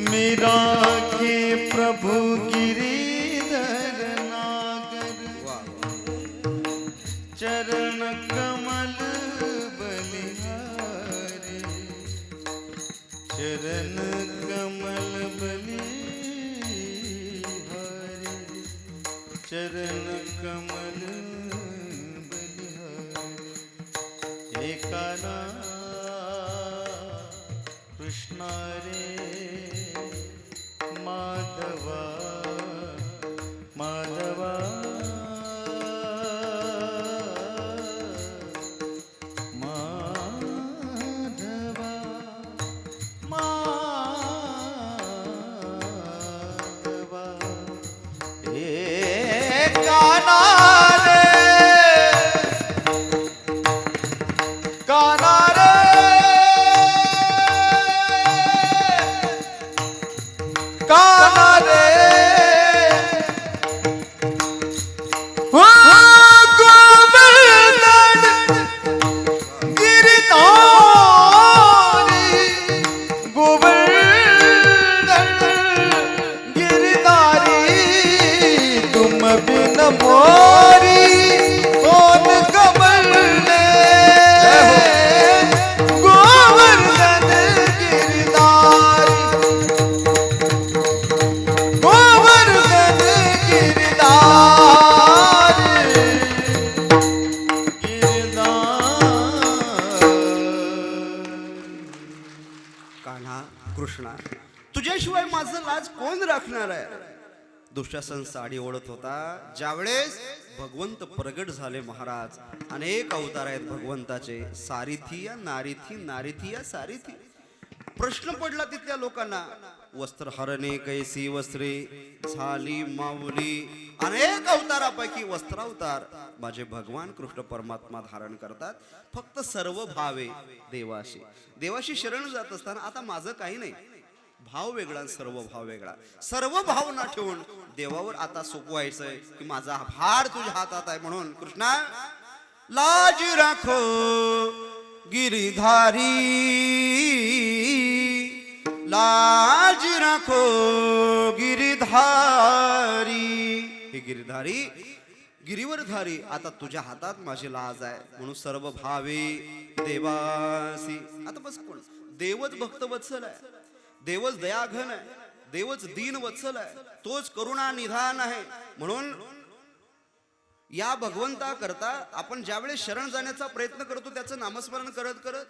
मीरा के प्रभु गिरिधर नागर, चरण कमल बलिहारी, चरण कमल बलिहारी, चरण कमल बलिहारी. एकाना कृष्णा रे माधवा, माधवा माधवा, माधवा. हे काना रे, काना रे, काना रे, मोरी कोण कमळले गोवर्धन गिरधारी गोवर्धन गिरधारी कान्हा कृष्णा तुझ्याशिवाय माझं लाज कोण राखणार आहे. दुःशासन साडी ओढत होता ज्यावेळेस भगवंत प्रगट झाले महाराज. अनेक अवतार आहेत भगवंताचे. सारिथी या नारिथी नारिथी या सारिथी. प्रश्न पडला तिथल्या लोकांना. वस्त्रहरणे कैसी वस्त्रे झाली माऊली. अनेक अवतारापैकी वस्त्रावतार माझे भगवान कृष्ण परमात्मा धारण करतात. फक्त सर्व भावे देवाशी. देवाशी शरण जात असताना आता माझं काही नाही. भाव वेगळा आणि सर्व भाव वेगळा. सर्व भावना ठेवून देवावर आता सोपवायचंय की माझा भार तुझ्या हातात आहे. म्हणून कृष्णा लाज राखो गिरिधारी लाज राखो गिरिधारी. हे गिरिधारी गिरीवरधारी आता तुझ्या हातात माझी लाज आहे. म्हणून सर्व भावे देवासी. आता बस कोण देवच भक्त वत्सल आहे. देवच दयाघन आहे. देवच दीन वत्सल आहे. तोच करुणा निधान आहे. म्हणून या भगवंता करता आपण ज्यावेळेस शरण जाण्याचा प्रयत्न करतो त्याचं नामस्मरण करत करत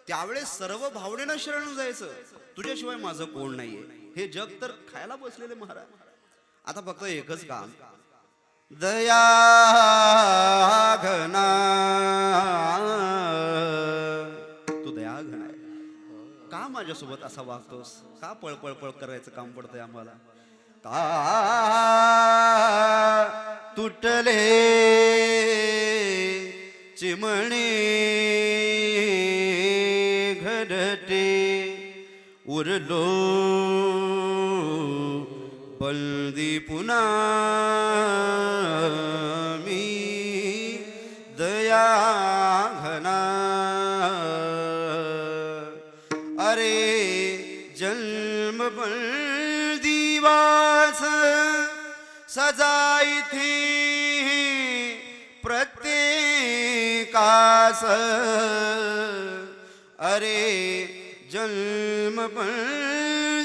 त्यावेळेस सर्व भावनेनं शरण जायचं. तुझ्याशिवाय माझं कोण नाहीये. हे जग तर खायला बसलेले महाराज. आता फक्त एकच काम दया घना. तू दया घन आहे. का माझ्यासोबत असा वागतोस. का पळपळ पळ करायचं काम पडतंय आम्हाला. का तुटले चिमणे घडटे उरलो बंदी पुन्हा मी दया घना. अरे जन्म बंदीवास सजाई थी प्रत्येकास. अरे जन्म बंदीवास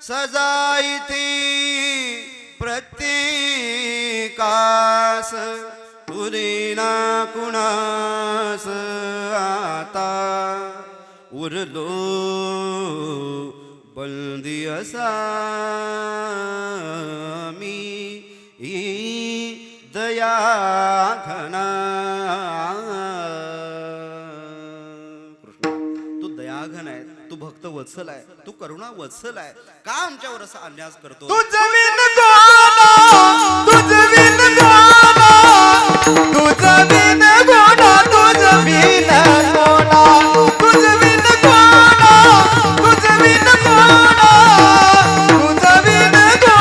सजाई थी प्रत्येकास. उरेना कुणास आता उरलो बंदी असा मी दया घना. कृष्ण तू दयाघन आहे. तू भक्त वत्सल आहे. तू करुणा वत्सल आहे. का आमच्यावर असा अन्याय करतो. तुझ विन गोना तुझ विन गोना तुझ विन गोना तुझ विन गोना तुझ विन गोना तुझ विन गोना तुझ विन गोना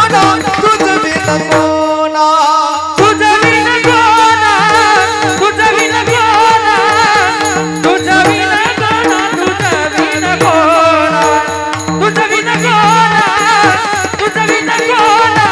तुझ विन गोना तुझ विन गोना तुझ विन गोना तुझ विन गोना तुझ विन गोना तुझ विन गोना तुझ विन गोना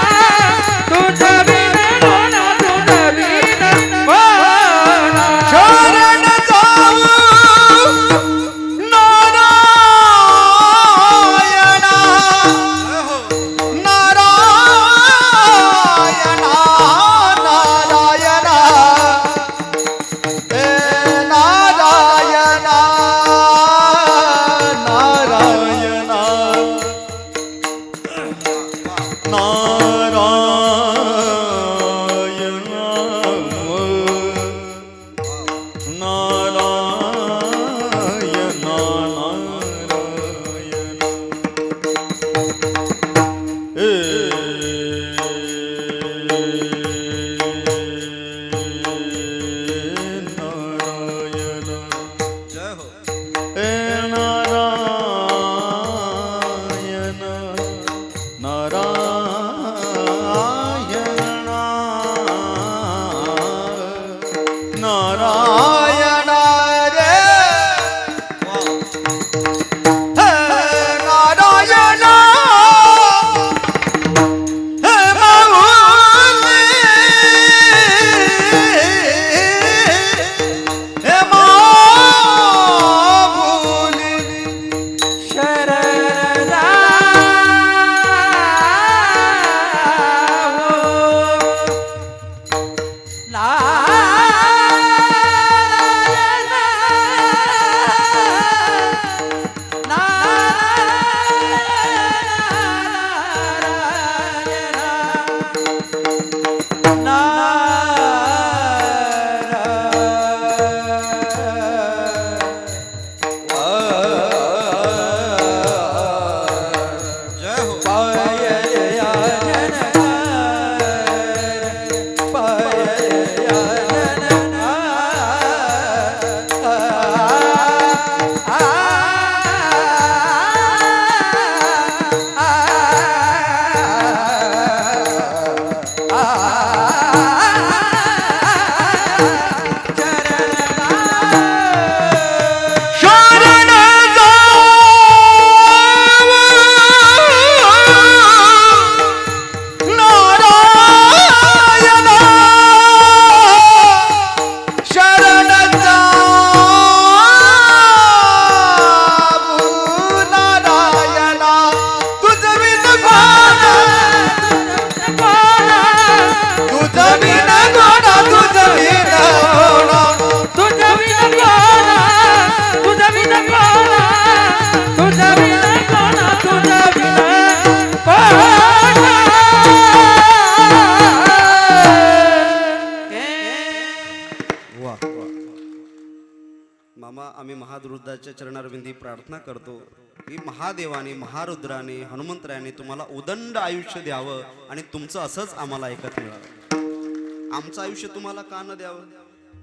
थांबा, आम्ही महारुद्राच्या चरणारविंदी प्रार्थना करतो की महादेवाने महारुद्राने हनुमंतरायाने तुम्हाला उदंड आयुष्य द्यावं आणि तुमचं असंच आम्हाला ऐकत मिळावं. आमचं आयुष्य तुम्हाला का न द्यावं?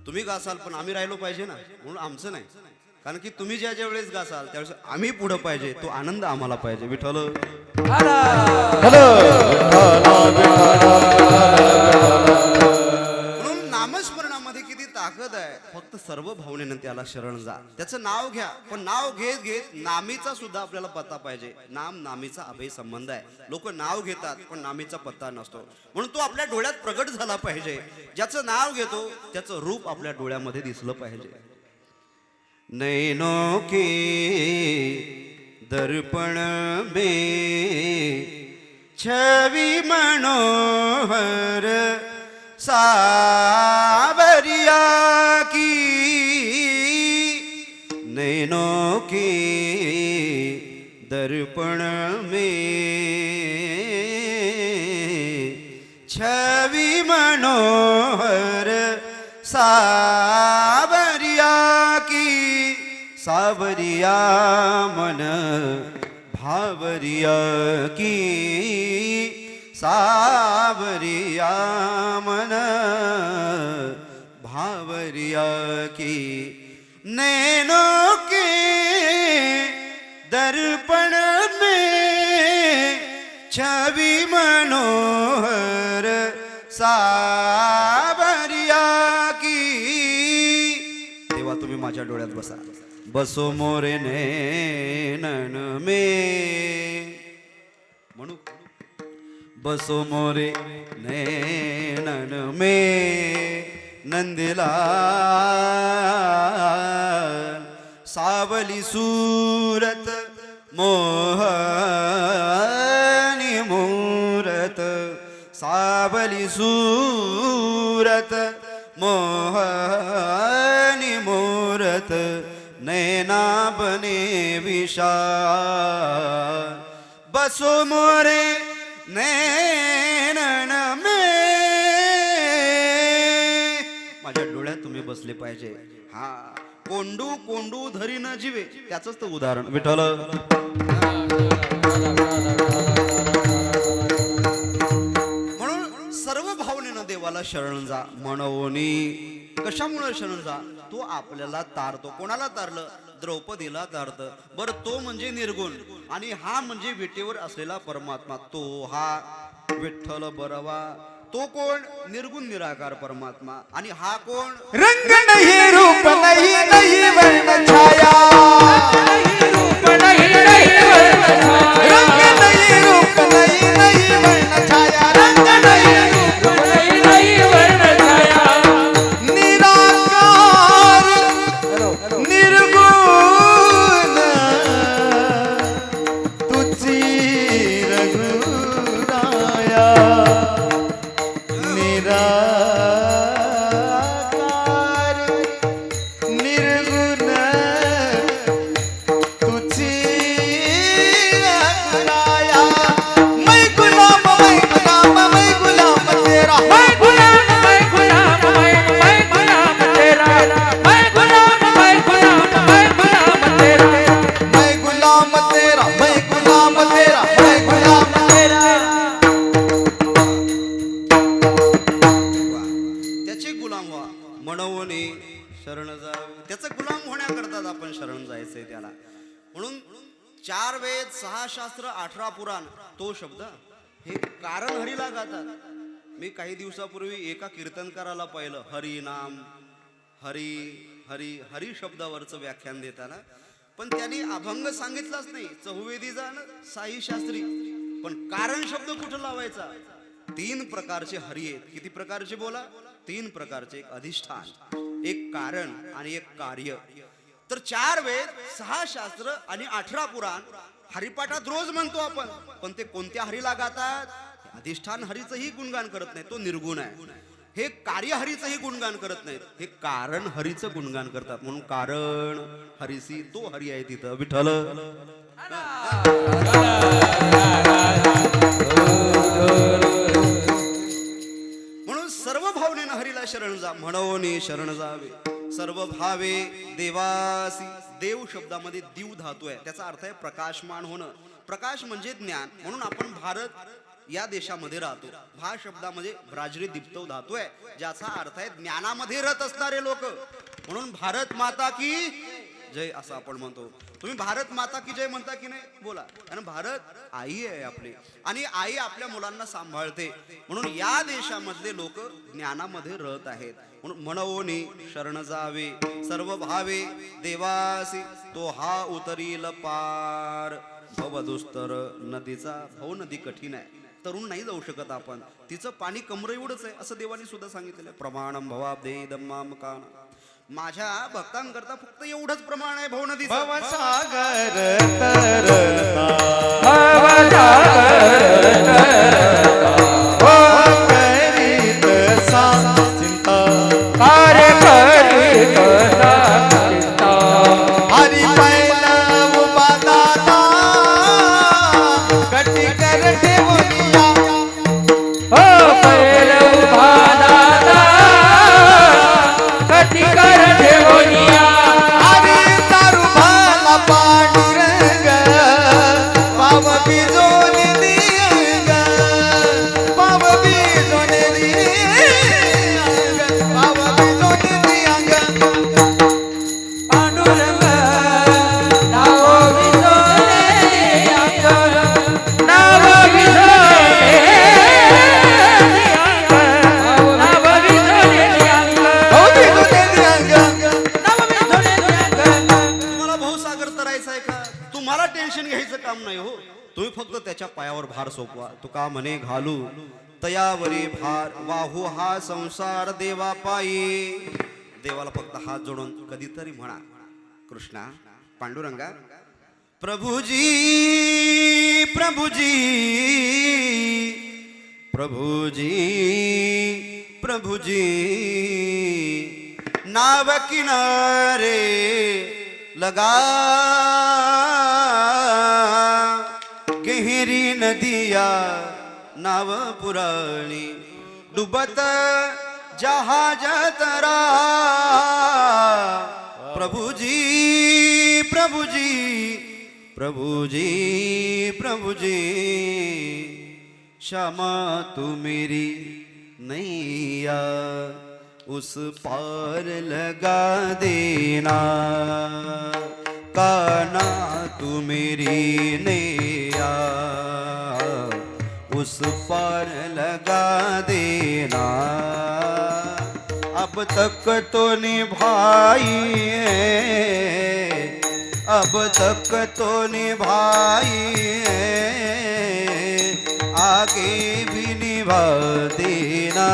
तुम्ही गासाल पण आम्ही राहिलो पाहिजे ना, म्हणून आमचं नाही. कारण की तुम्ही ज्या ज्या वेळेस गासाल त्यावेळेस आम्ही पुढं पाहिजे, तो आनंद आम्हाला पाहिजे. विठ्ठल म्हणून नामस्मरणामध्ये किती ताकद आहे. फक्त सर्व भावनेनं त्याला शरण जा, त्याचं नाव घ्या. पण नाव घेत घेत नामीचा सुद्धा आपल्याला पत्ता पाहिजे. नाम नामीचा अभय संबंध आहे. लोक नाव घेतात पण नामीचा पत्ता नसतो, म्हणून तो आपल्या डोळ्यात प्रगट झाला पाहिजे. ज्याचं नाव घेतो त्याचं रूप आपल्या डोळ्यामध्ये दिसलं पाहिजे. नैनो के दर्पण में छवि मनोहर सावरिया की, नैनों के दर्पण में छवि मनोहर सावरिया की, सावरिया मन भावरिया की, सावरिया मन भावरिया की, नैनों के दर्पण में छवि मनोहर सावरिया की. देवा तुम्ही माझ्या डोळ्यात बसा. बसो मोरे नैनन में, म्हणू बसो मोरे नैनन में नंदलाल, सावली सूरत मोहनी मूरत, सावली सूरत मोहनी मूरत, नैना बने विशाल. बसो मोरे नैनन में, माझ्या डोळ्यात तुम्ही बसले पाहिजे. हा, कोंडू कोंडू धरी न जीवे, त्याच तर उदाहरण विठ्ठल. म्हणून सर्व भावनेनं देवाला शरण जा. म्हणूनी कशामुळे शरण जा? तो आपल्याला तारतो. कोणाला तारलं? द्रौपदीला तारतं. बरं, तो म्हणजे निर्गुण आणि हा म्हणजे विटेवर असलेला परमात्मा. तो हा विठ्ठल बरवा. तो कोण? निर्गुण निराकार परमात्मा. आणि हा कोण? रंग नहीं रूप नहीं नहीं वर्ण छाया, रूप नहीं नहीं वर्ण छाया, रंग नहीं रूप नहीं नहीं वर्ण छाया, रंग नहीं रूप नहीं नहीं वर्ण छाया, निराकार निर्गुण तुझी रघुराया, निराकार निर्गुण तुझी रघुराया. मैं गुलाम मैं गुलाम मैं गुलाम तेरा, मैं गुलाम मैं गुलाम मैं गुलाम तेरा, मैं गुलाम मैं गुलाम मैं गुलाम तेरा, मैं गुलाम तेरा मैं गुलाम तेरा मैं गुलाम तेरा. त्याचे गुलाम व्हा. म्हणून शरण जावे. त्याचं गुलाम होण्याकरताच आपण शरण जायचंय त्याला. म्हणून 4 वेद 6 शास्त्र 18 पुराण, तो शब्द हे कारण हरीला गातात. मी काही दिवसापूर्वी एका कीर्तनकाराला पाहिलं. हरी नाम, हरी हरी हरी शब्दावरचं व्याख्यान देताना, पण त्यांनी अभंग सांगितलाच नाही. चहुवेदीचा ना साई शास्त्री. पण कारण शब्द कुठं लावायचा? 3 प्रकारचे हरी आहेत. किती प्रकारचे बोला? 3 प्रकारचे. एक अधिष्ठान, एक कारण आणि एक कार्य. तर 4 वेद 6 शास्त्र आणि 18 पुराण हरिपाठात रोज म्हणतो आपण. पण ते कोणत्या हरीला गातात? अधिष्ठान हरीचंही गुणगान करत नाही, तो निर्गुण आहे. हे कार्य हरीचंही गुणगान करत नाहीत, हे कारण हरीचं गुणगान करतात. म्हणून कारण हरीसी तो हरी आहे तिथं विठ्ठल. म्हणून सर्व भावनेनं हरीला शरण जा. म्हणून शरण जावे. सर्व भावे देवासी. देव शब्दामध्ये दीव धातू आहे, त्याचा अर्थ आहे प्रकाशमान होणं. प्रकाश म्हणजे ज्ञान, म्हणून आपण भारत या देशामध्ये राहतो. भा शब्दामध्ये ब्राजरी दीप्तव धातू आहे, ज्याचा अर्थ आहे ज्ञानामध्ये रत असणारे लोक. म्हणून भारत माता की जय असं आपण म्हणतो. तुम्ही भारत माता की जय म्हणता की नाही? बोला. कारण भारत आई आहे आपली, आणि आई आपल्या मुलांना सांभाळते. म्हणून या देशामधले लोक ज्ञानामध्ये रत आहेत. म्हणून म्हणोनी शरण जावे सर्व भावे देवासी, तो हा उतरील पार. भवदुस्तर नदीचा, भव नदी कठीण आहे, तरुण नाही जाऊ शकत आपण, तिचं पाणी कमरे एवढंच आहे असं देवानी सुद्धा सांगितलेलं आहे. प्रमाणम भवाब्दे दम्माम कान. माझ्या भक्तांकरता फक्त एवढंच प्रमाण आहे भव नदीचं. भवसागर तरता हो करीत सांग चिंता कार्य करीत चिंता. हरी पहिला उभा दादा कटी कर ठेवूया. हो पहिलं उभा दादा कटी कर ठेवूया. हरी दारू भाला पांडुरंग पाव बिजोन दियंग पाव बिजोन दियंग पाव बिजोन दियंग. पांडुरंग नाव विसरले अंग, नाव विसरले अंग, नाव विसरले अंग, हो बिजोन दियंग. नाव विसरले अंग. तुम्हाला भाऊसागर तरायचा आहे का? तुम्हाला टेन्शन घ्यायचं काम नाही हो. तुम्ही फक्त त्याच्या पायावर भार सोपवा. तुका म्हणे घालू तयावरी भार, वाहू हा संसार देवा पायी. देवाला फक्त हात जोडून कधीतरी म्हणा, कृष्णा पांडुरंगा प्रभुजी प्रभुजी प्रभुजी प्रभुजी. नाव किनारे लगा गहरी नदिया नाव पुराणी, डुबत जहाज तरा. प्रभुजी प्रभुजी प्रभुजी प्रभुजी. क्षमा तू मेरी नैया उस पार लगा देना. काना तू मेरी नैया उस पार लगा देना. अब तक तो निभाई है, अब तक तो निभाई है, आगे भी निभा देना.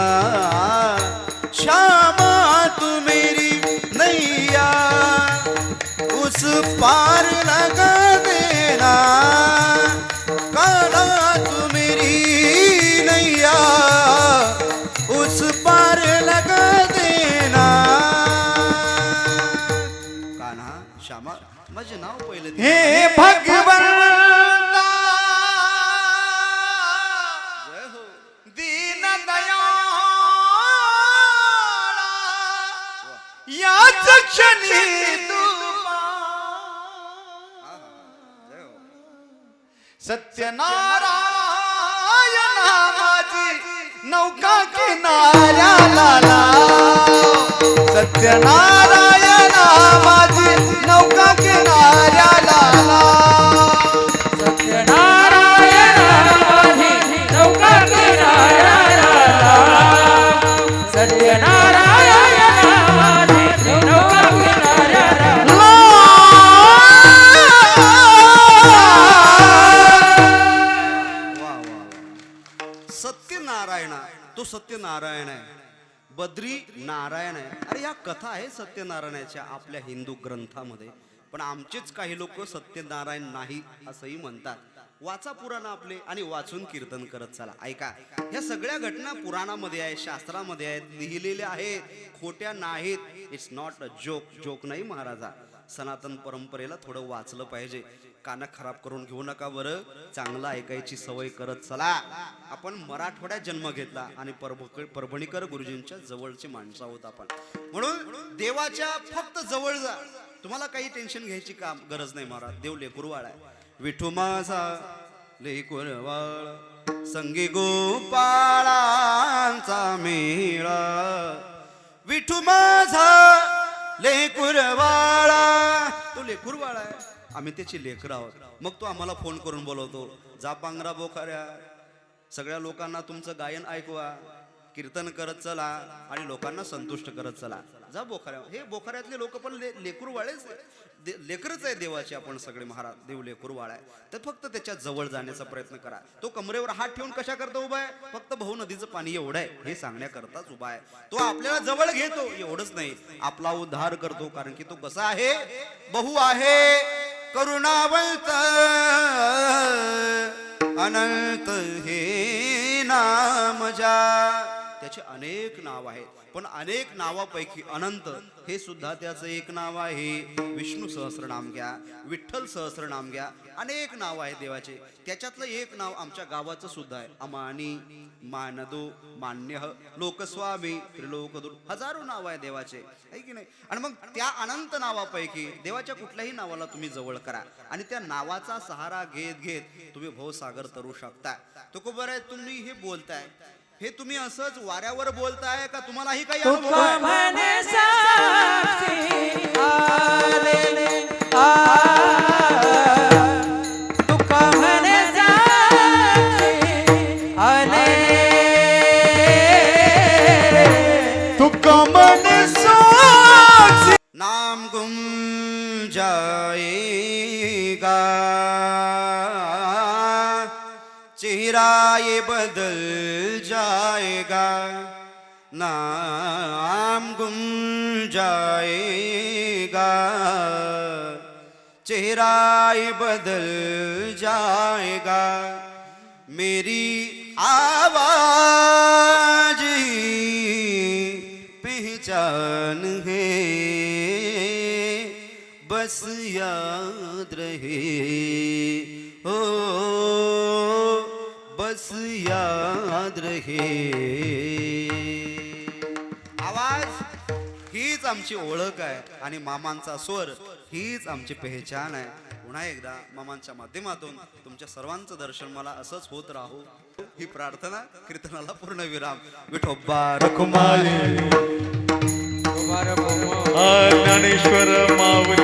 श्यामा तू मेरी नैया उस पार लगा देना. काना तू मेरी नैया उस पार लगा देना. कान्हा श्यामा माझे नाव पहिलं दे. हे भगवंता जय हो. दीन दयाळा याच क्षणी तू जय हो. सत्यनारायण माझी नौका किनाऱ्याला लाव. सत्यनारायण माझी नौका किनाऱ्याला लाव. सत्यनारायण माझी नौका किनाऱ्याला लाव. सत्यनारायण माझी नौका किनाऱ्याला वा वा वा. सत्यनारायण तो सत्यनारायण आहे, बद्री नारायण आहे. अरे या कथा आहे सत्यनारायणाच्या आपल्या हिंदू ग्रंथामध्ये. पण आमचेच काही लोक सत्यनारायण नाही असंही म्हणतात. वाचा पुराण आपले आणि वाचून कीर्तन करत चला. ऐका, ह्या सगळ्या घटना पुराणामध्ये आहेत, शास्त्रामध्ये आहेत, लिहिलेल्या आहेत, खोट्या नाहीत. It's not a joke. Joke नाही महाराजा. सनातन परंपरेला थोडं वाचलं पाहिजे. कान खराब करून घेऊ नका बरं, चांगलं ऐकायची सवय करत चला. आपण मराठवाड्यात जन्म घेतला आणि परभणीकर गुरुजींच्या जवळची माणसं आहोत आपण, म्हणून देवाच्या फक्त जवळ जा. तुम्हाला काही टेन्शन घ्यायची काम गरज नाही. महाराज देव लेकुरवाळ आहे. विठू माझा लेकुरवाळ संगी गोपाळांचा मेळा, विठू माझा लेकुरवाळा. तो लेकुरवाळा आहे, आम्ही त्याची लेकर आहोत. मग तो आम्हाला फोन करून बोलवतो, जा पांगरा बोखाऱ्या, सगळ्या लोकांना तुमचं गायन ऐकवा, कीर्तन करत चला आणि लोकांना संतुष्ट करत चला. जा बोखाऱ्या. हे बोखाऱ्यातले लोक पण लेकुरवाळेच, लेकरच आहे देवाचे आपण सगळे. महाराज देव लेकुरवाळ आहे, तर फक्त त्याच्या जवळ जाण्याचा प्रयत्न करा. तो कमरेवर हात ठेवून कशा करता उभा आहे? फक्त भाऊ नदीचं पाणी एवढं आहे हे सांगण्याकरताच उभा आहे. तो आपल्याला जवळ घेतो एवढंच नाही, आपला उद्धार करतो. कारण की तो कसा आहे? बहु आहे, करुणावंत अनंत हे नाम जा. त्याचे अनेक नाव आहेत, पण अनेक नावापैकी अनंत हे सुद्धा त्याचं एक नाव आहे. विष्णू सहस्रनाम घ्या, विठ्ठल सहस्रनाम घ्या, अनेक नाव आहे देवाचे. त्याच्यातलं एक नाव आमच्या गावाचं सुद्धा आहे, अमानी, मानदो, मान्य, लोकस्वामी, त्रिलोकदूर. हजारो नाव आहे देवाचे, आहे की नाही? आणि मग त्या अनंत नावापैकी देवाच्या कुठल्याही नावाला तुम्ही जवळ करा आणि त्या नावाचा सहारा घेत घेत तुम्ही भवसागर तरू शकता. तो खूप बरं आहे. तुम्ही हे बोलताय, हे तुम्ही असंच वाऱ्यावर बोलताय का तुम्हालाही काही अनुभव तुका आहे? म्हणे साक्षी आले तुका म्हणे साक्षी आले तुका मन साक्षी नाम गुम जाएगा, चेहरा ये बदल जाएगा. नाम गुम जाएगा, चेहरा ये बदल जाएगा. मेरी आवाज ही पहचान है, बस याद रहे हो, बस याद रहे. आवाज हीच आमची ओळख आहे आणि मामांचा स्वर हीच आमची पहचान आहे. पुन्हा एकदा मामांच्या माध्यमातून तुमच्या सर्वांचं दर्शन मला असंच होत राहू ही प्रार्थना. कीर्तनाला पूर्ण विराम. विठोबा रखुमाई ज्ञानेश्वर माऊली